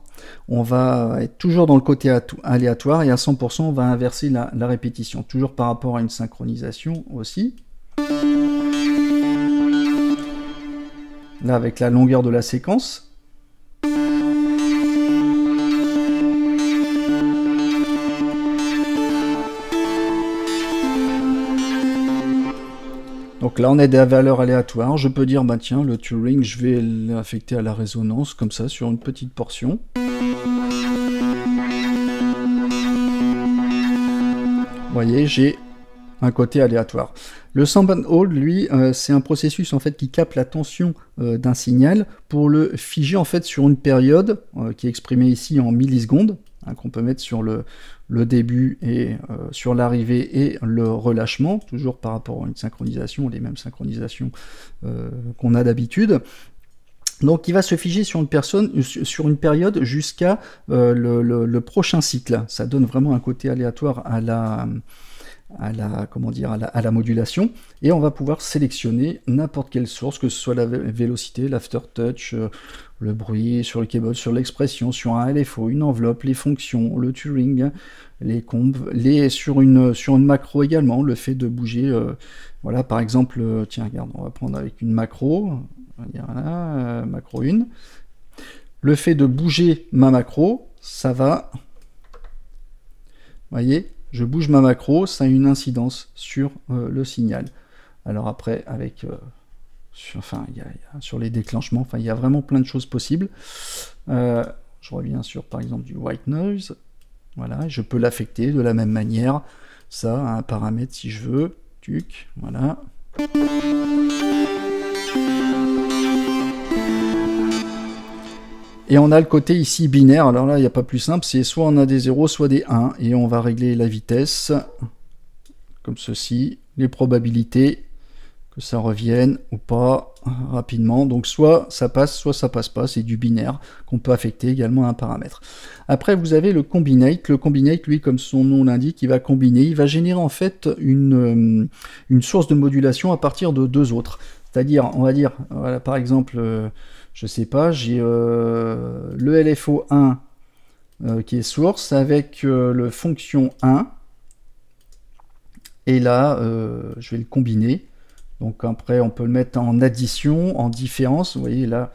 on va être toujours dans le côté aléatoire, et à 100%, on va inverser la répétition, toujours par rapport à une synchronisation aussi. Là, avec la longueur de la séquence. Donc là, on a des valeurs aléatoires. Je peux dire, bah tiens, le Turing, je vais l'affecter à la résonance, comme ça, sur une petite portion. Vous voyez, j'ai un côté aléatoire. Le Samp and Hold, lui, c'est un processus en fait qui capte la tension d'un signal pour le figer en fait sur une période qui est exprimée ici en millisecondes, hein, qu'on peut mettre sur le début et sur l'arrivée et le relâchement, toujours par rapport à une synchronisation, les mêmes synchronisations qu'on a d'habitude. Donc il va se figer sur une période jusqu'à le prochain cycle. Ça donne vraiment un côté aléatoire à la modulation, et on va pouvoir sélectionner n'importe quelle source, que ce soit la vélocité, l'aftertouch, le bruit sur le cable, sur l'expression, sur un LFO, une enveloppe, les fonctions, le Turing, les combes, sur une macro également, le fait de bouger, voilà, par exemple, tiens, regarde, on va prendre avec une macro, on va dire là, macro 1, le fait de bouger ma macro, ça va, voyez, je bouge ma macro, ça a une incidence sur le signal. Alors après, avec sur les déclenchements, enfin, il y a vraiment plein de choses possibles. Je reviens sur, par exemple, du white noise. Voilà, je peux l'affecter de la même manière. Ça, un paramètre si je veux. Tuc, voilà. Et on a le côté ici binaire, alors là il n'y a pas plus simple, c'est soit on a des 0, soit des 1, et on va régler la vitesse, comme ceci, les probabilités que ça revienne ou pas rapidement, donc soit ça passe pas, c'est du binaire qu'on peut affecter également à un paramètre. Après vous avez le combinate, lui comme son nom l'indique, il va combiner, il va générer en fait une source de modulation à partir de deux autres, c'est-à-dire, on va dire, voilà, par exemple, je sais pas, j'ai le LFO 1 qui est source avec le fonction 1, et là je vais le combiner. Donc après on peut le mettre en addition, en différence, vous voyez là,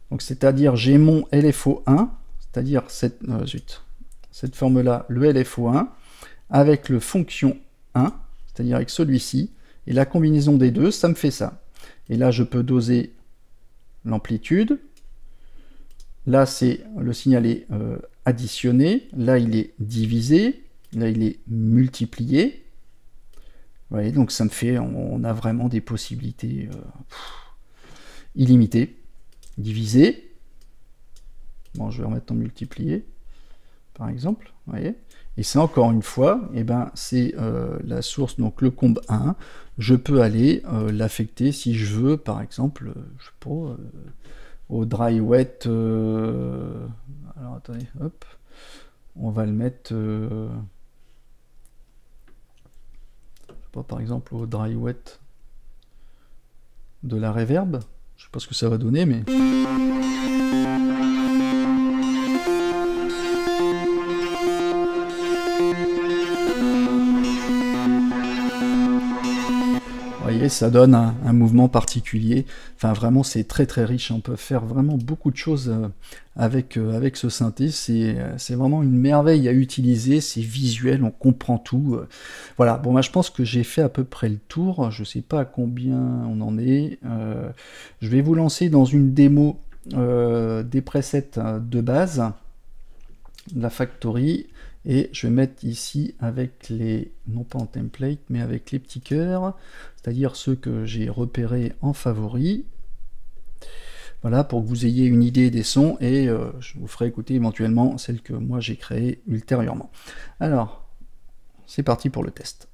donc c'est-à-dire j'ai mon LFO 1, c'est-à-dire cette forme là, le LFO 1 avec le fonction 1, c'est-à-dire avec celui-ci, et la combinaison des deux, ça me fait ça. Et là je peux doser l'amplitude. Là, c'est le signal est additionné. Là, il est divisé. Là, il est multiplié. Vous voyez, donc ça me fait, on a vraiment des possibilités illimitées. Divisé. Bon, je vais remettre en multiplié, par exemple. Vous voyez. Et ça, encore une fois, eh ben, c'est la source, donc le comb 1. Je peux aller l'affecter si je veux, par exemple, je sais pas, au dry wet, alors attendez, hop, on va le mettre, je sais pas, par exemple au dry wet de la reverb, je sais pas ce que ça va donner, mais... Vous voyez, ça donne un mouvement particulier. Enfin, vraiment, c'est très très riche. On peut faire vraiment beaucoup de choses avec ce synthé. C'est vraiment une merveille à utiliser. C'est visuel, on comprend tout. Voilà. Bon, moi, je pense que j'ai fait à peu près le tour. Je sais pas à combien on en est. Je vais vous lancer dans une démo des presets de base, de la Factory. Et je vais mettre ici avec les, non pas en template, mais avec les petits cœurs, c'est-à-dire ceux que j'ai repérés en favoris. Voilà, pour que vous ayez une idée des sons, et je vous ferai écouter éventuellement celles que moi j'ai créées ultérieurement. Alors, c'est parti pour le test.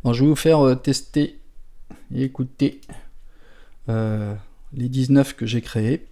Bon, je vais vous faire tester et écouter les 19 que j'ai créés.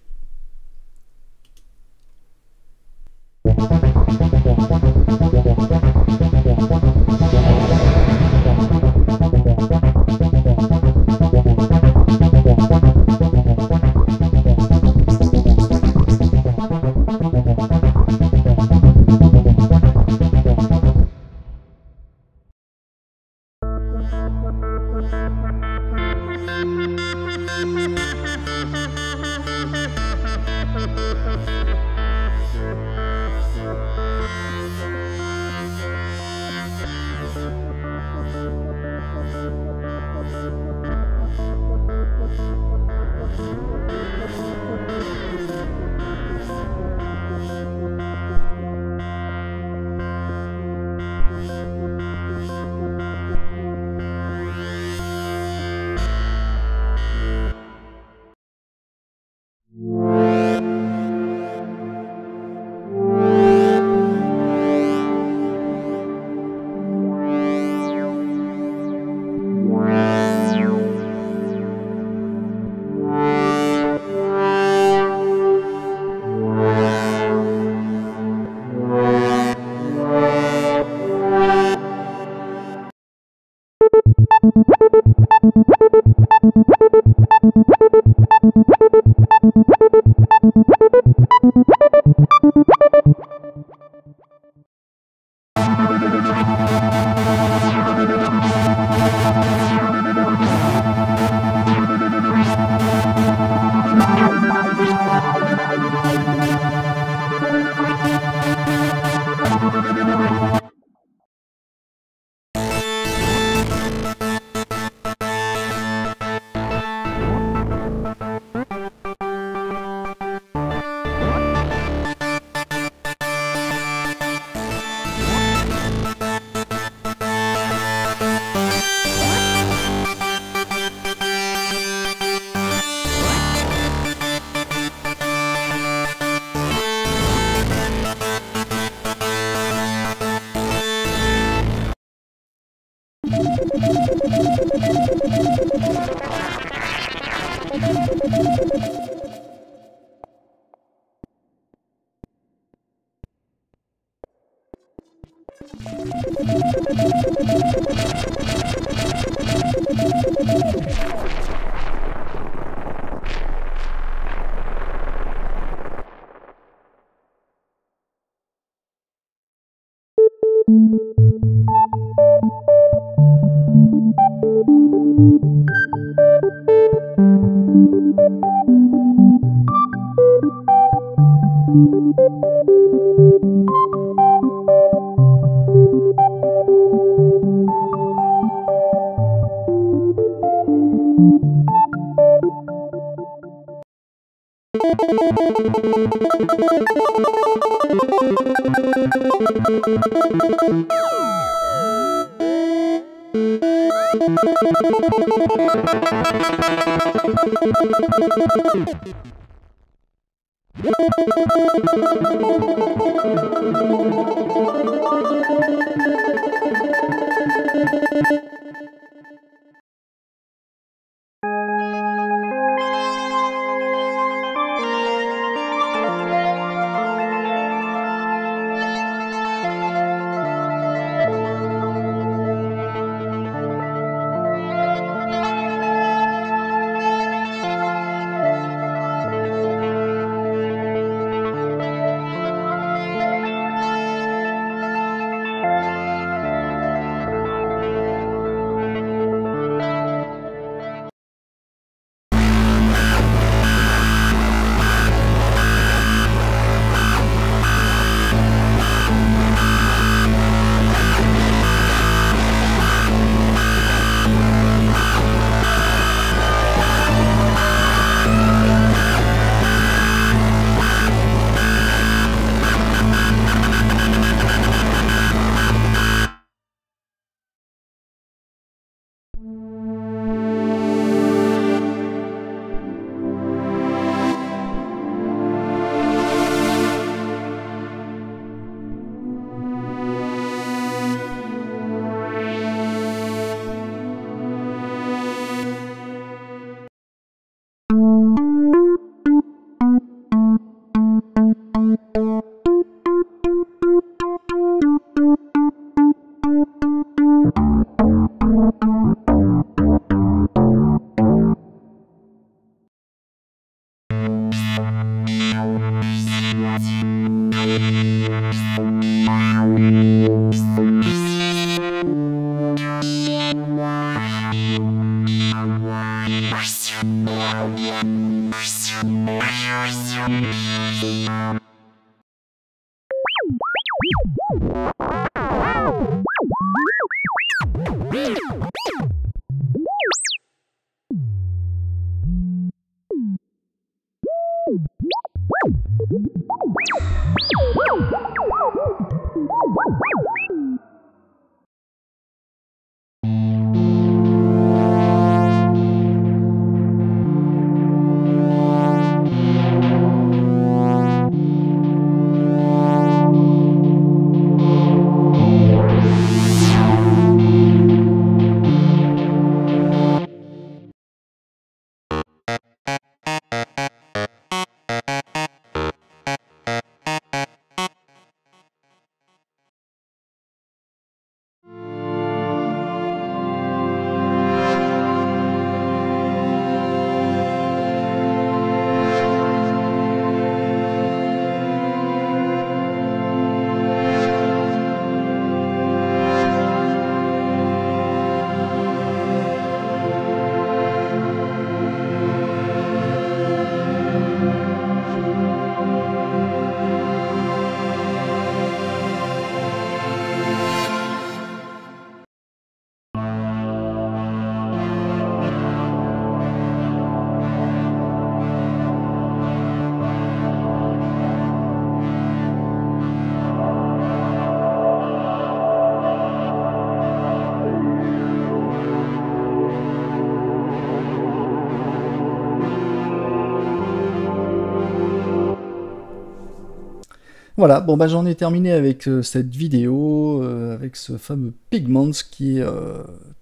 Voilà, bon bah j'en ai terminé avec cette vidéo, avec ce fameux Pigments qui est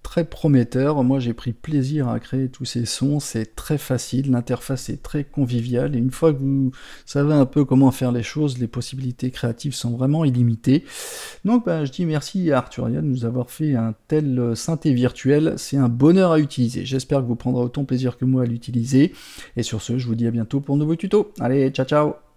très prometteur. Moi j'ai pris plaisir à créer tous ces sons, c'est très facile, l'interface est très conviviale et une fois que vous savez un peu comment faire les choses, les possibilités créatives sont vraiment illimitées. Donc bah, je dis merci à Arturia de nous avoir fait un tel synthé virtuel, c'est un bonheur à utiliser. J'espère que vous prendrez autant plaisir que moi à l'utiliser. Et sur ce, je vous dis à bientôt pour de nouveaux tutos. Allez, ciao ciao!